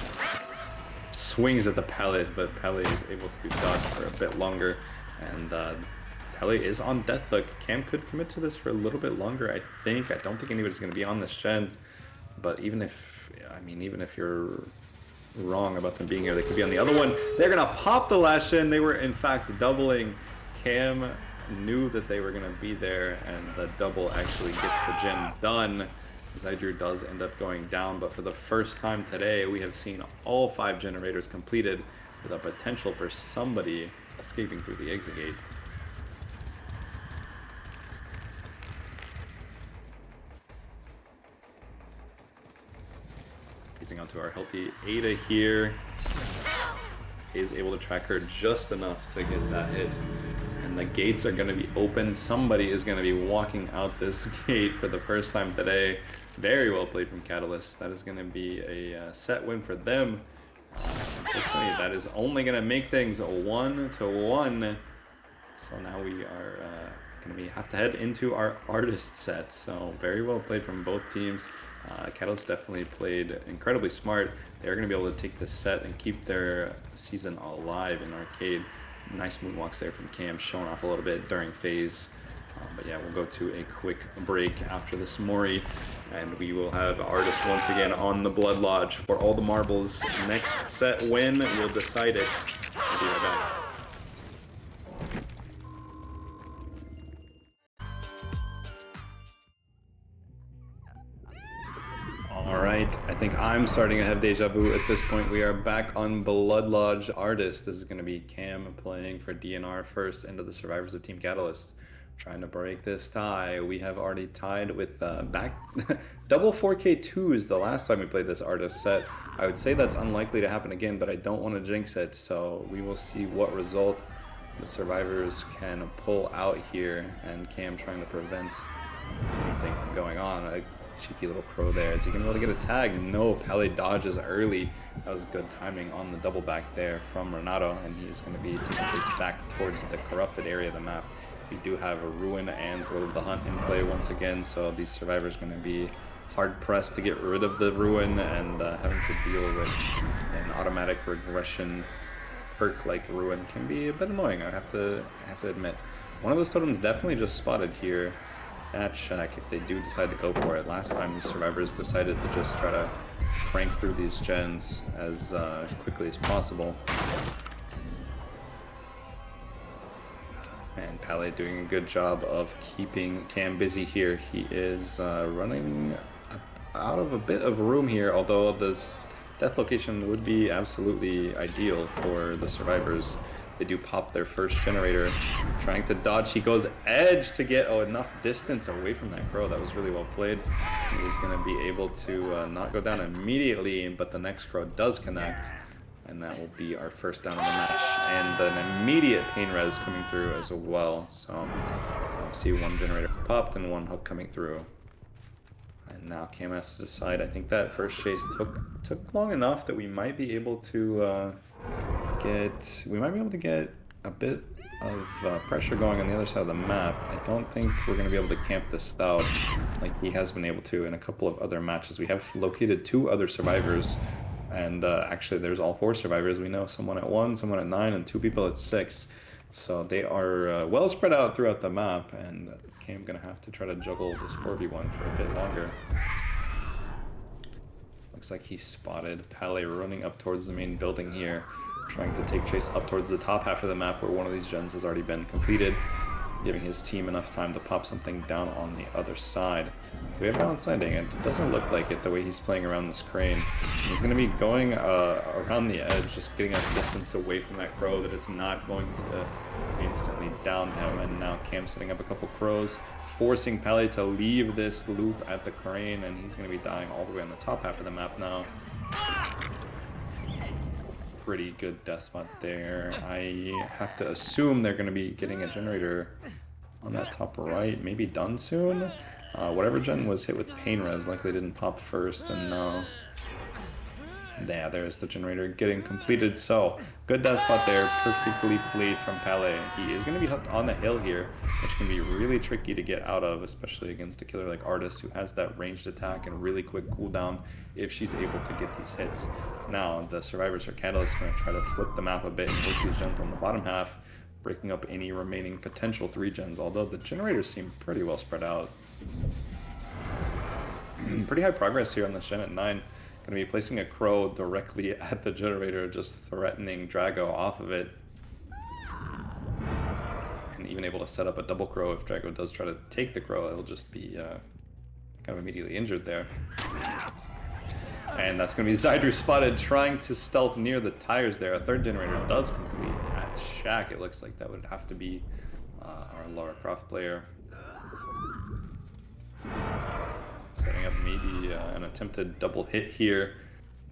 Swings at the pellet, but Pele is able to dodge for a bit longer, and Pele is on deathhook. Cam could commit to this for a little bit longer, I think. I don't think anybody's going to be on this gen, but even if you're wrong about them being here, they could be on the other one. They're going to pop the last gen. They were in fact doubling. Cam knew that they were going to be there, and the double actually gets the gen done. Zydru does end up going down, but for the first time today, we have seen all 5 generators completed with a potential for somebody escaping through the exit gate. Facing onto our healthy Ada here. Is able to track her just enough to get that hit. And the gates are going to be open. Somebody is going to be walking out this gate for the first time today. Very well played from Catalyst. That is going to be a set win for them. Unfortunately, that is only going to make things 1-1. So now we are going to have to head into our artist set. So very well played from both teams. Catalyst definitely played incredibly smart. They're going to be able to take this set and keep their season alive in Arcade. Nice moonwalks there from Cam, showing off a little bit during phase. But yeah, we'll go to a quick break after this Mori, and we will have Artist once again on the Blood Lodge for all the marbles. Next set win will decide it. We'll be right back. Alright, I think I'm starting to have deja vu at this point. We are back on Blood Lodge Artist. This is going to be Cam playing for DNR first into the Survivors of Team Catalyst. Trying to break this tie. We have already tied with back double 4K2s the last time we played this Artist set. I would say that's unlikely to happen again, but I don't want to jinx it, so we will see what result the Survivors can pull out here, and Cam trying to prevent anything from going on. A cheeky little crow there. Is he going to be able to get a tag? No, Pele dodges early. That was good timing on the double back there from Renato, and he's going to be taking this back towards the corrupted area of the map. We do have a Ruin and Throat of the Hunt in play once again, so these Survivors are going to be hard-pressed to get rid of the Ruin, and having to deal with an automatic regression perk like Ruin can be a bit annoying, I have to admit. One of those totems definitely just spotted here at Shack if they do decide to go for it. Last time these Survivors decided to just try to crank through these gens as quickly as possible. And Pele doing a good job of keeping Cam busy here. He is running out of a bit of room here, although this death location would be absolutely ideal for the Survivors. They do pop their first generator, trying to dodge. He goes edge to get enough distance away from that crow. That was really well played. He's going to be able to not go down immediately, but the next crow does connect. And that will be our first down of the match. And an immediate pain res coming through as well. So see one generator popped and one hook coming through. And now Cam has to decide. I think that first chase took long enough that we might be able to get a bit of pressure going on the other side of the map. I don't think we're going to be able to camp this out like he has been able to in a couple of other matches. We have located 2 other survivors, and actually there's all 4 survivors. We know someone at 1, someone at 9, and 2 people at 6. So they are well spread out throughout the map, and Cam's going to have to try to juggle this 4v1 for a bit longer. Looks like he spotted Pele running up towards the main building here, trying to take chase up towards the top half of the map where one of these gens has already been completed, giving his team enough time to pop something down on the other side. We have balance landing. It doesn't look like it the way he's playing around this crane. He's going to be going around the edge, just getting a distance away from that crow that it's not going to instantly down him. And now Cam's setting up a couple crows, forcing Pele to leave this loop at the crane, and he's going to be dying all the way on the top half of the map now. Pretty good death spot there. I have to assume they're going to be getting a generator on that top right, maybe done soon. Whatever gen was hit with pain res likely didn't pop first, and no. Yeah, there's the generator getting completed. So good death spot there, perfectly played from Pele. He is going to be hooked on the hill here, which can be really tricky to get out of, especially against a killer like Artist, who has that ranged attack and really quick cooldown if she's able to get these hits. Now the survivors are Catalyst going to try to flip the map a bit and work these gens on the bottom half, breaking up any remaining potential 3 gens, although the generators seem pretty well spread out. Pretty high progress here on this gen at 9. Going to be placing a crow directly at the generator, just threatening Drago off of it. And even able to set up a double crow if Drago does try to take the crow. It'll just be kind of immediately injured there. And that's going to be Zydru spotted, trying to stealth near the tires there. A 3rd generator does complete at Shack. It looks like that would have to be our Lara Croft player. Setting up maybe an attempted double hit here.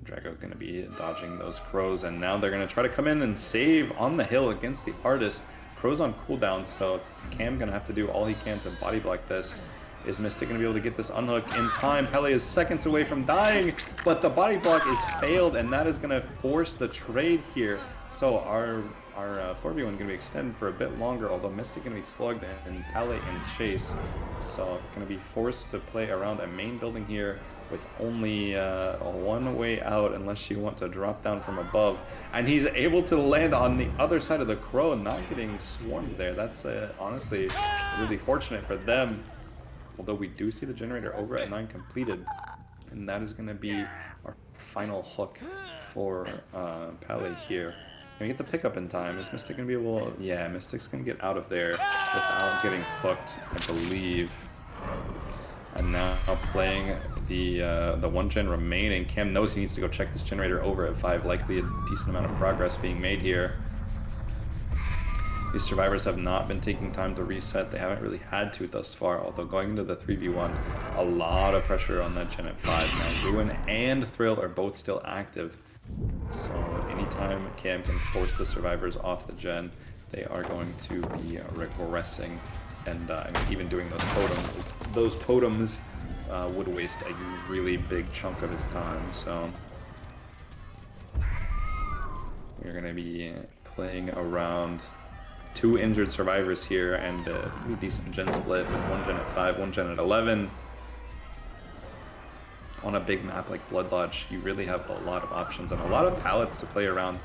Drago going to be dodging those crows, and now they're going to try to come in and save on the hill against the Artist. Crow's on cooldown, so Cam going to have to do all he can to body block this. Is Mystic going to be able to get this unhooked in time? Pele is seconds away from dying, but the body block is failed, and that is going to force the trade here. So our 4v1 going to be extended for a bit longer, although Mystic going to be slugged and Pele in chase. So going to be forced to play around a main building here with only one way out unless you want to drop down from above. And he's able to land on the other side of the crow, not getting swarmed there. That's honestly really fortunate for them. Although we do see the generator over at 9 completed. And that is going to be our final hook for Pele here. Can we get the pickup in time? Is Mystic going to be able... Yeah, Mystic's going to get out of there without getting hooked, I believe. And now playing the 1 gen remaining. Cam knows he needs to go check this generator over at 5. Likely a decent amount of progress being made here. These survivors have not been taking time to reset. They haven't really had to thus far, although going into the 3v1, a lot of pressure on that gen at 5. Now Ruin and Thrill are both still active. So anytime Cam can force the survivors off the gen, they are going to be regressing. And I mean, even doing those totems would waste a really big chunk of his time. So we're going to be playing around 2 injured survivors here, and a pretty decent gen split with 1 gen at 5, 1 gen at 11. On a big map like Blood Lodge, you really have a lot of options and a lot of palettes to play around.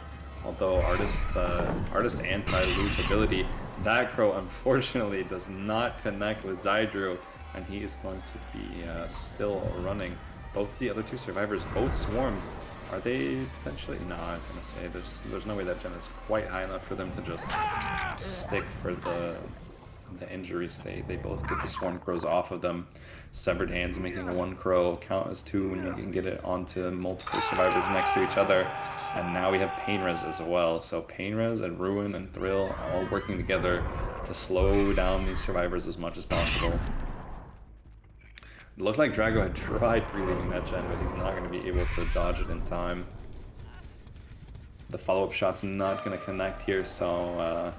Although Artist anti-loop ability, that crow unfortunately does not connect with Zydru, and he is going to be still running. Both the other 2 survivors both swarmed. Are they potentially? No, I was gonna say there's no way that gen is quite high enough for them to just stick for the injury state. They both get the swarm crows off of them. Severed hands, making 1 crow count as 2 when you can get it onto multiple survivors next to each other. And now we have Painres as well. So Painres and Ruin and Thrill all working together to slow down these survivors as much as possible. It looked like Drago had tried pre-leaving that gen, but he's not going to be able to dodge it in time. The follow-up shot's not going to connect here, so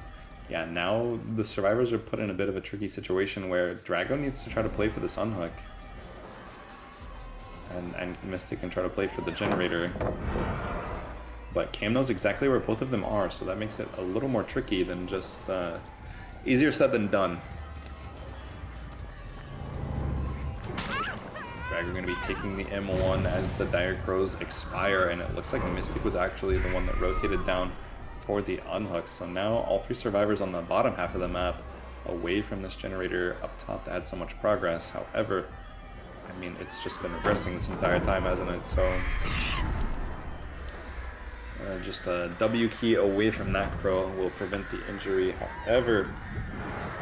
yeah, now the survivors are put in a bit of a tricky situation where Drago needs to try to play for this unhook. And Mystic can try to play for the generator. But Cam knows exactly where both of them are, so that makes it a little more tricky than just easier said than done. Drago going to be taking the M1 as the Dire Crows expire, and it looks like Mystic was actually the one that rotated down for the unhook. So now all three survivors on the bottom half of the map away from this generator up top to add so much progress. However, I mean, it's just been regressing this entire time, hasn't it? So just a W key away from that crow will prevent the injury. However,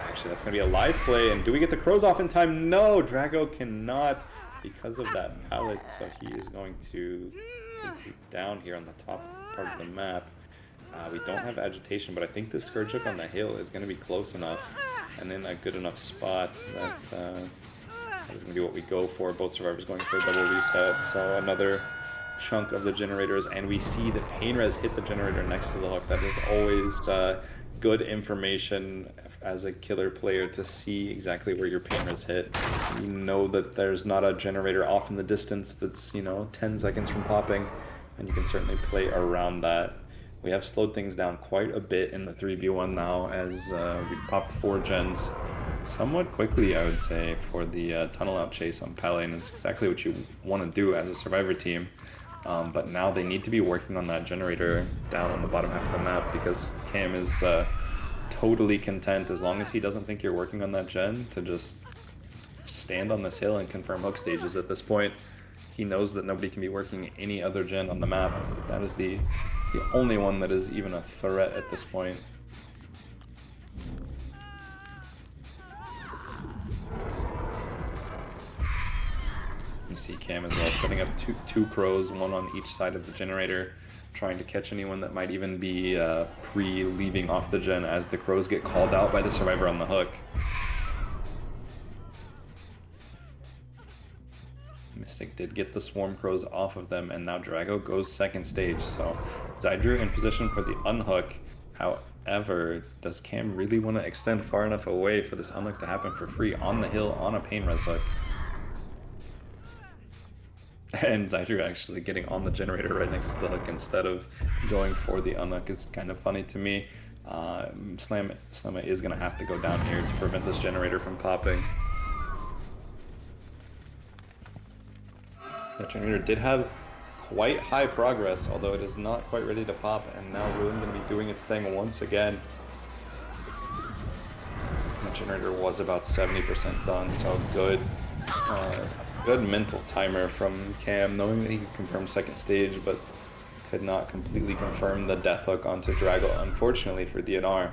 actually that's going to be a live play, and do we get the crows off in time? No, Drago cannot because of that pallet, so he is going to take it down here on the top part of the map. We don't have agitation, but I think the Scourge Hook on the hill is going to be close enough and in a good enough spot that that is going to be what we go for. Both survivors going for a double reset, so another chunk of the generators, and we see that Painres hit the generator next to the hook. That is always good information as a killer player to see exactly where your Painres hit. You know that there's not a generator off in the distance that's, you know, 10 seconds from popping, and you can certainly play around that. We have slowed things down quite a bit in the 3v1 now as we popped 4 gens somewhat quickly, I would say, for the tunnel out chase on Pele, and it's exactly what you want to do as a survivor team. But now they need to be working on that generator down on the bottom half of the map, because Cam is totally content, as long as he doesn't think you're working on that gen, to just stand on this hill and confirm hook stages at this point. He knows that nobody can be working any other gen on the map. That is the only one that is even a threat at this point. You see Cam as well setting up two crows, one on each side of the generator, trying to catch anyone that might even be pre-leaving off the gen as the crows get called out by the survivor on the hook. Mystic did get the swarm crows off of them, and now Drago goes second stage. So Zydru in position for the unhook. However, does Cam really want to extend far enough away for this unhook to happen for free on the hill on a Painres hook? And Zydru actually getting on the generator right next to the hook instead of going for the unhook is kind of funny to me. Slamma is going to have to go down here to prevent this generator from popping. That generator did have quite high progress, although it is not quite ready to pop, and now Ruin going to be doing its thing once again. That generator was about 70% done, so good mental timer from Cam, knowing that he could confirm second stage, but could not completely confirm the death hook onto Drago, unfortunately for DNR.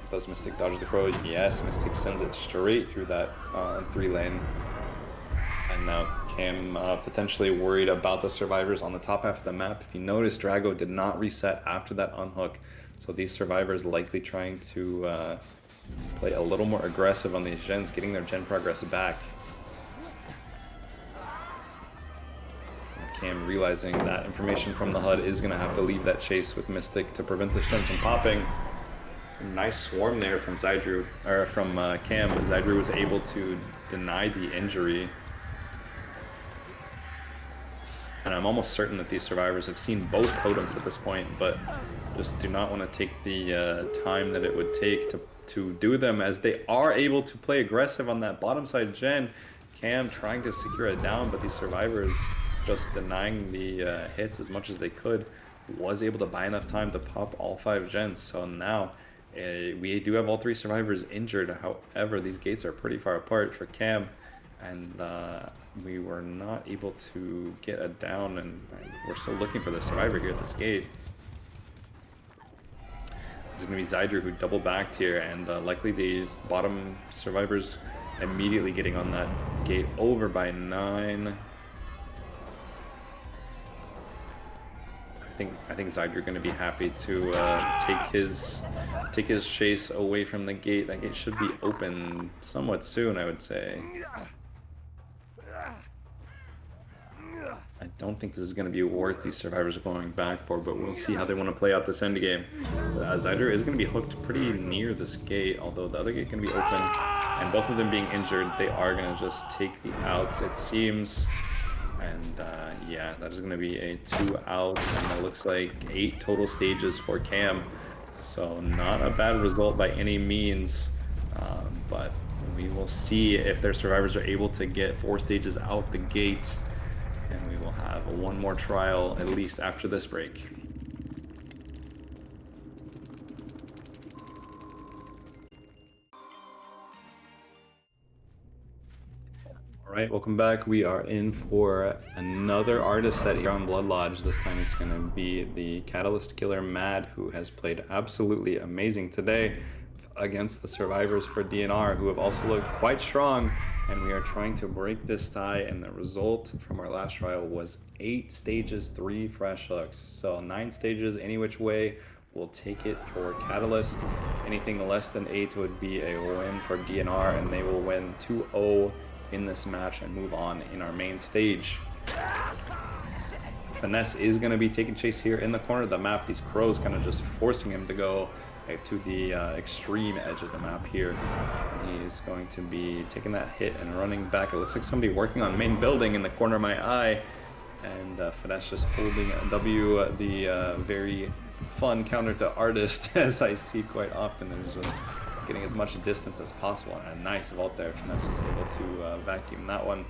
Does Mystic dodge the crow? Yes, Mystic sends it straight through that 3-lane. And now Cam potentially worried about the survivors on the top half of the map. If you notice, Drago did not reset after that unhook, so these survivors likely trying to play a little more aggressive on these gens, getting their gen progress back. Cam realizing that information from the HUD is going to have to leave that chase with Mystic to prevent this gen from popping. Nice swarm there from Zydru, or from Cam, but Zydru was able to deny the injury. And I'm almost certain that these survivors have seen both totems at this point, but just do not want to take the time that it would take to do them, as they are able to play aggressive on that bottom side gen. Cam trying to secure it down, but these survivors just denying the hits as much as they could, was able to buy enough time to pop all 5 gens. So now we do have all 3 survivors injured. However, these gates are pretty far apart for Cam, and we were not able to get a down, and we're still looking for the survivor here at this gate. There's going to be Zydru who double backed here, and likely these bottom survivors immediately getting on that gate, over by 9. I think Zyder going to be happy to take his chase away from the gate. That gate should be open somewhat soon, I would say. I don't think this is going to be worth these survivors going back for, but we'll see how they want to play out this end game. Zyder is going to be hooked pretty near this gate, although the other gate can be open, and both of them being injured, they are going to just take the outs, it seems. And yeah, that is going to be a 2 outs, and it looks like 8 total stages for Cam. So not a bad result by any means, but we will see if their survivors are able to get 4 stages out the gate. And we will have one more trial at least after this break. All right, welcome back. We are in for another artist set here on Blood Lodge. This time it's going to be the Catalyst Killer Mad, who has played absolutely amazing today against the survivors for DNR, who have also looked quite strong. And we are trying to break this tie, and the result from our last trial was 8 stages, 3 fresh hooks. So 9 stages any which way. We'll take it for Catalyst. Anything less than 8 would be a win for DNR, and they will win 2-0 in this match and move on in our main stage. Finesse is going to be taking chase here in the corner of the map. These crows kind of just forcing him to go to the extreme edge of the map here. And he's going to be taking that hit and running back. It looks like somebody working on main building in the corner of my eye. And Finesse just holding W, the very fun counter to Artist, as I see quite often. Is just getting as much distance as possible. And a nice vault there. Finesse was able to vacuum that one.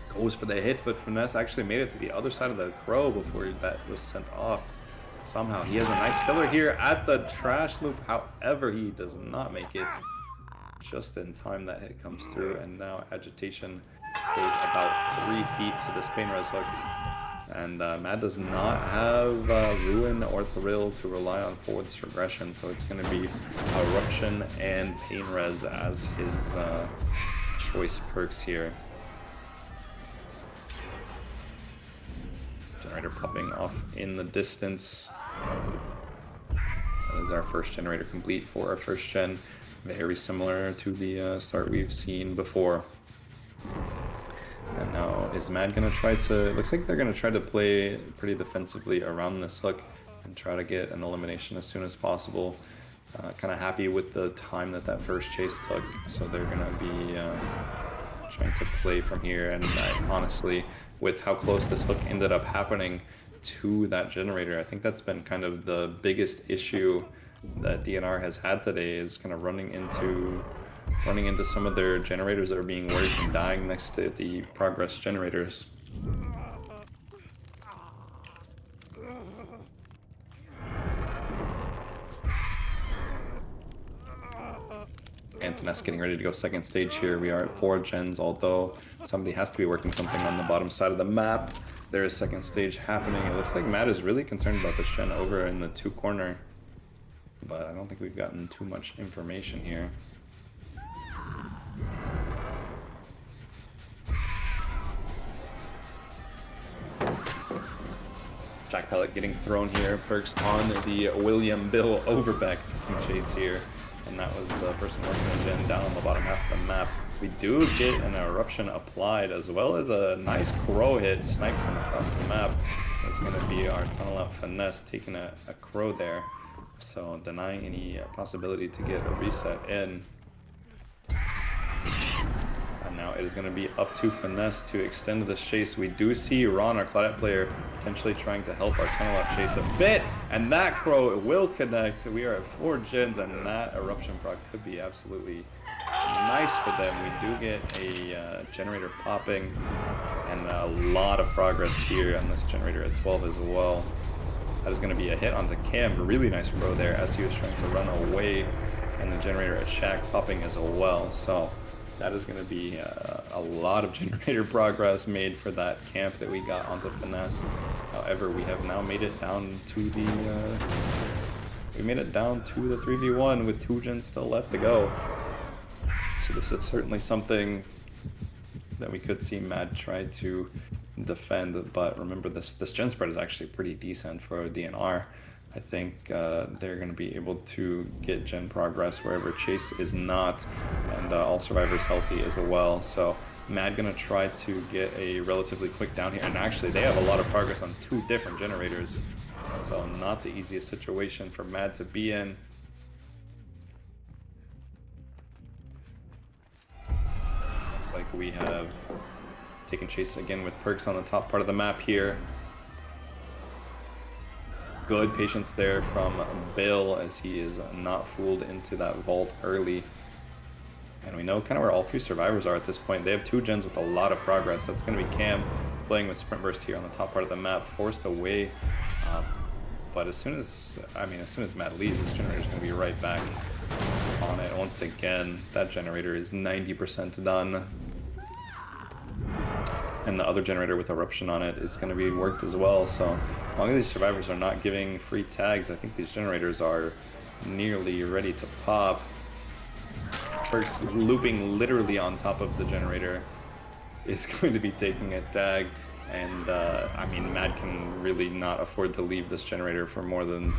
Goes for the hit, but Finesse actually made it to the other side of the crow before that was sent off. Somehow he has a nice killer here at the trash loop. However, he does not make it just in time. That hit comes through, and now Agitation goes about 3 feet to this Pain Res hook. And Mad does not have Ruin or Thrill to rely on for this regression, so it's going to be Eruption and Pain Res as his choice perks here. Generator popping off in the distance. That is our first generator complete for our first gen. Very similar to the start we've seen before. And now is Mad going to try to... It looks like they're going to try to play pretty defensively around this hook and try to get an elimination as soon as possible. Kind of happy with the time that first chase took, so they're going to be trying to play from here. And honestly, with how close this hook ended up happening to that generator, I think that's been kind of the biggest issue that DNR has had today, is kind of running into some of their generators that are being worried and dying next to the progress generators. And Finesse getting ready to go second stage here. We are at 4 gens, although somebody has to be working something on the bottom side of the map. There is second stage happening. It looks like Matt is really concerned about this gen over in the 2 corner, but I don't think we've gotten too much information here. Jack Pellet getting thrown here. Perks on the William Bill Overbeck taking chase here. And that was the person working the gen down on the bottom half of the map. We do get an Eruption applied, as well as a nice crow hit sniped from across the map. It's going to be our tunnel out Finesse taking a crow there, so denying any possibility to get a reset in. And now it is going to be up to Finesse to extend this chase. We do see Ron, our Claudette player, potentially trying to help our tunnel out chase a bit, and that crow will connect. We are at 4 gens, and that Eruption proc could be absolutely nice for them. We do get a generator popping, and a lot of progress here on this generator at 12 as well. That is going to be a hit onto Cam. Really nice crow there as he was trying to run away, and the generator at Shaq popping as well. So that is going to be a lot of generator progress made for that camp that we got onto Finesse. However, we have now made it down to the we made it down to the 3v1 with 2 gens still left to go. So this is certainly something that we could see Mad try to defend, but remember this gen spread is actually pretty decent for DNR. I think they're going to be able to get gen progress wherever Chase is not, and all survivors healthy as well. So Mad going to try to get a relatively quick down here, and actually they have a lot of progress on 2 different generators, so not the easiest situation for Mad to be in. Looks like we have taken Chase again with perks on the top part of the map here. Good patience there from Bill as he is not fooled into that vault early. And we know kind of where all 3 survivors are at this point. They have 2 gens with a lot of progress. That's going to be Cam playing with Sprint Burst here on the top part of the map, forced away. But as soon as Matt leaves, this generator is going to be right back on it once again. That generator is 90% done. And the other generator with Eruption on it is going to be worked as well. So as long as these survivors are not giving free tags, I think these generators are nearly ready to pop. Perks looping literally on top of the generator is going to be taking a tag. And I mean, Mad can really not afford to leave this generator for more than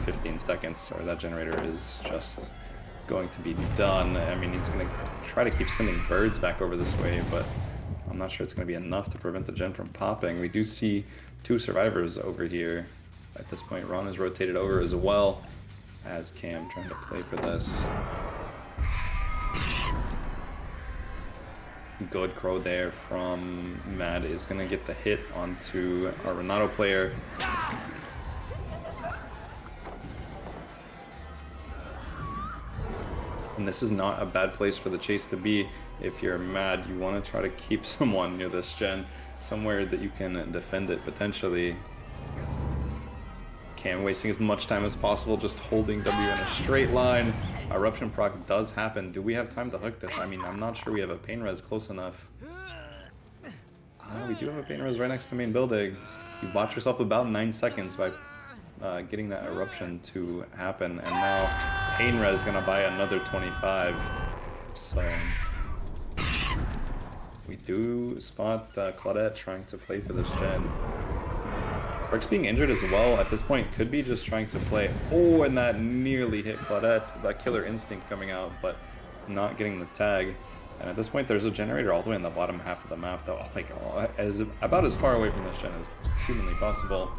15 seconds, or that generator is just going to be done. I mean, he's going to try to keep sending birds back over this way, but I'm not sure it's going to be enough to prevent the gen from popping. We do see 2 survivors over here. At this point, Ron is rotated over as well as Cam trying to play for this. Good crow there from Mad is going to get the hit onto our Renato player. And this is not a bad place for the chase to be. If you're Mad, you want to try to keep someone near this gen, somewhere that you can defend it potentially. Cam wasting as much time as possible, just holding W in a straight line. Eruption proc does happen. Do we have time to hook this? I mean, I'm not sure we have a pain res close enough. We do have a pain res right next to main building. You bought yourself about 9 seconds by getting that eruption to happen, and now pain res gonna buy another 25. So we do spot Claudette trying to play for this gen. Perks being injured as well at this point could be just trying to play. Oh, and that nearly hit Claudette. That killer instinct coming out, but not getting the tag. And at this point, there's a generator all the way in the bottom half of the map, though. Like, about as far away from this gen as humanly possible.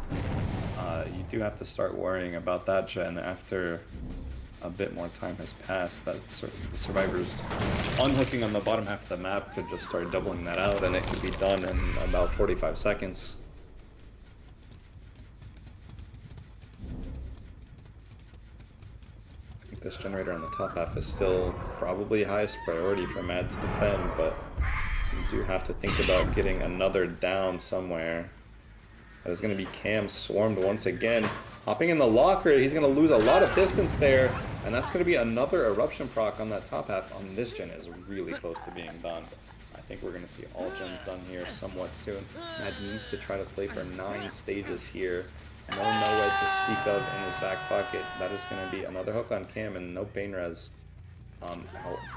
You do have to start worrying about that gen after a bit more time has passed. That the survivors unhooking on the bottom half of the map could just start doubling that out, and it could be done in about 45 seconds. This generator on the top half is still probably highest priority for Mad to defend, but you do have to think about getting another down somewhere. That is going to be Cam swarmed once again. Hopping in the locker, he's going to lose a lot of distance there, and that's going to be another eruption proc on that top half on this gen is really close to being done. I think we're going to see all gens done here somewhat soon. Mad needs to try to play for 9 stages here. No nowhere to speak of in his back pocket. That is going to be another hook on Cam and no pain res.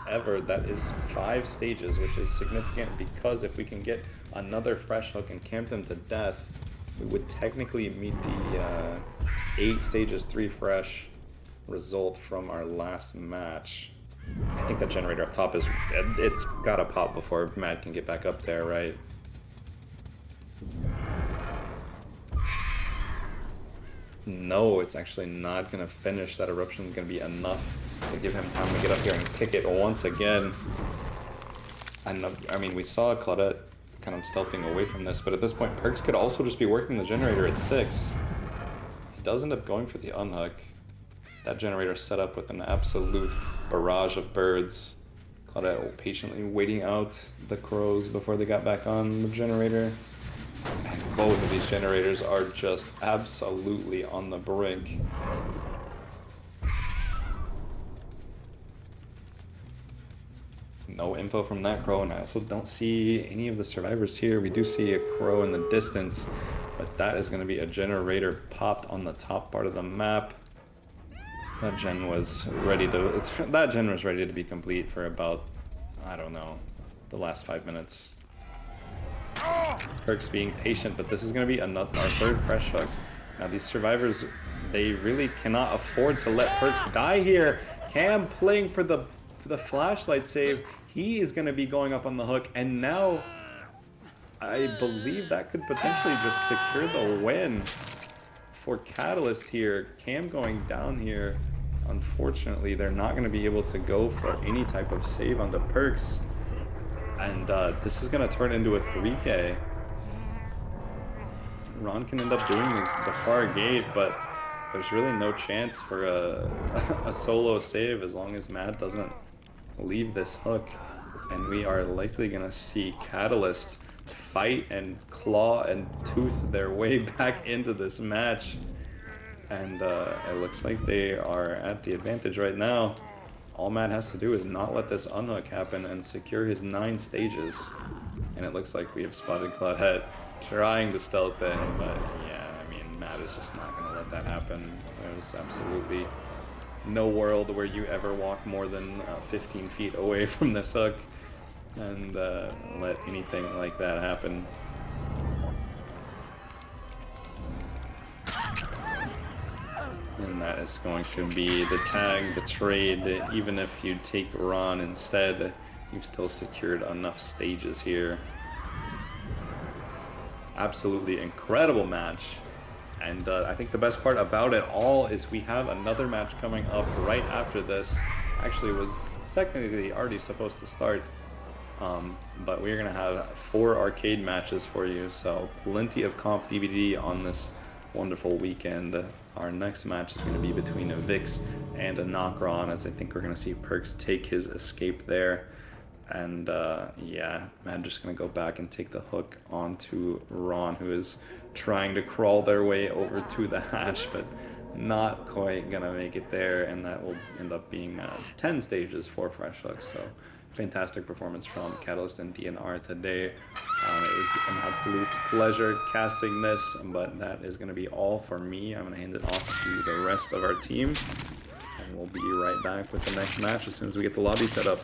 However, that is 5 stages, which is significant because if we can get another fresh hook and camp them to death, we would technically meet the 8 stages 3 fresh result from our last match. I think that generator up top it's got to pop before Mad can get back up there, right? No, it's actually not going to finish. That eruption is going to be enough to give him time to get up here and kick it once again. And I mean, we saw Claudette kind of stealthing away from this, but at this point, Perks could also just be working the generator at 6. He does end up going for the unhook. That generator set up with an absolute barrage of birds. Claudette patiently waiting out the crows before they got back on the generator. And both of these generators are just absolutely on the brink. No info from that crow, and I also don't see any of the survivors here. We do see a crow in the distance. But that is going to be a generator popped on the top part of the map. That gen was ready to be complete for about, I don't know, the last 5 minutes. Perks being patient, but this is going to be our third fresh hook. Now these survivors, they really cannot afford to let Perks die here. Cam playing for the flashlight save. He is going to be going up on the hook, and now I believe that could potentially just secure the win for Catalyst here. Cam going down here. Unfortunately, they're not going to be able to go for any type of save on the Perks. And this is going to turn into a 3K. Ron can end up doing the far gate, but there's really no chance for a solo save as long as Matt doesn't leave this hook. And we are likely going to see Catalyst fight and claw and tooth their way back into this match. And it looks like they are at the advantage right now. All Matt has to do is not let this unhook happen and secure his 9 stages. And it looks like we have spotted Claudette trying to stealth in, but yeah, I mean, Matt is just not going to let that happen. There's absolutely no world where you ever walk more than 15 feet away from this hook and let anything like that happen. And that is going to be the tag, the trade. Even if you take Ron instead, you've still secured enough stages here. Absolutely incredible match. And I think the best part about it all is we have another match coming up right after this. Actually, it was technically already supposed to start. But we're going to have 4 arcade matches for you. So plenty of comp DVD on this wonderful weekend. Our next match is going to be between a Vix and a Knockron, as I think we're going to see Perks take his escape there. And yeah, Matt just going to go back and take the hook onto Ron, who is trying to crawl their way over to the hatch, but not quite going to make it there. And that will end up being 10 stages for fresh hooks. So fantastic performance from Catalyst and DNR today. It was an absolute pleasure casting this, but that is going to be all for me. I'm going to hand it off to the rest of our team, and we'll be right back with the next match as soon as we get the lobby set up.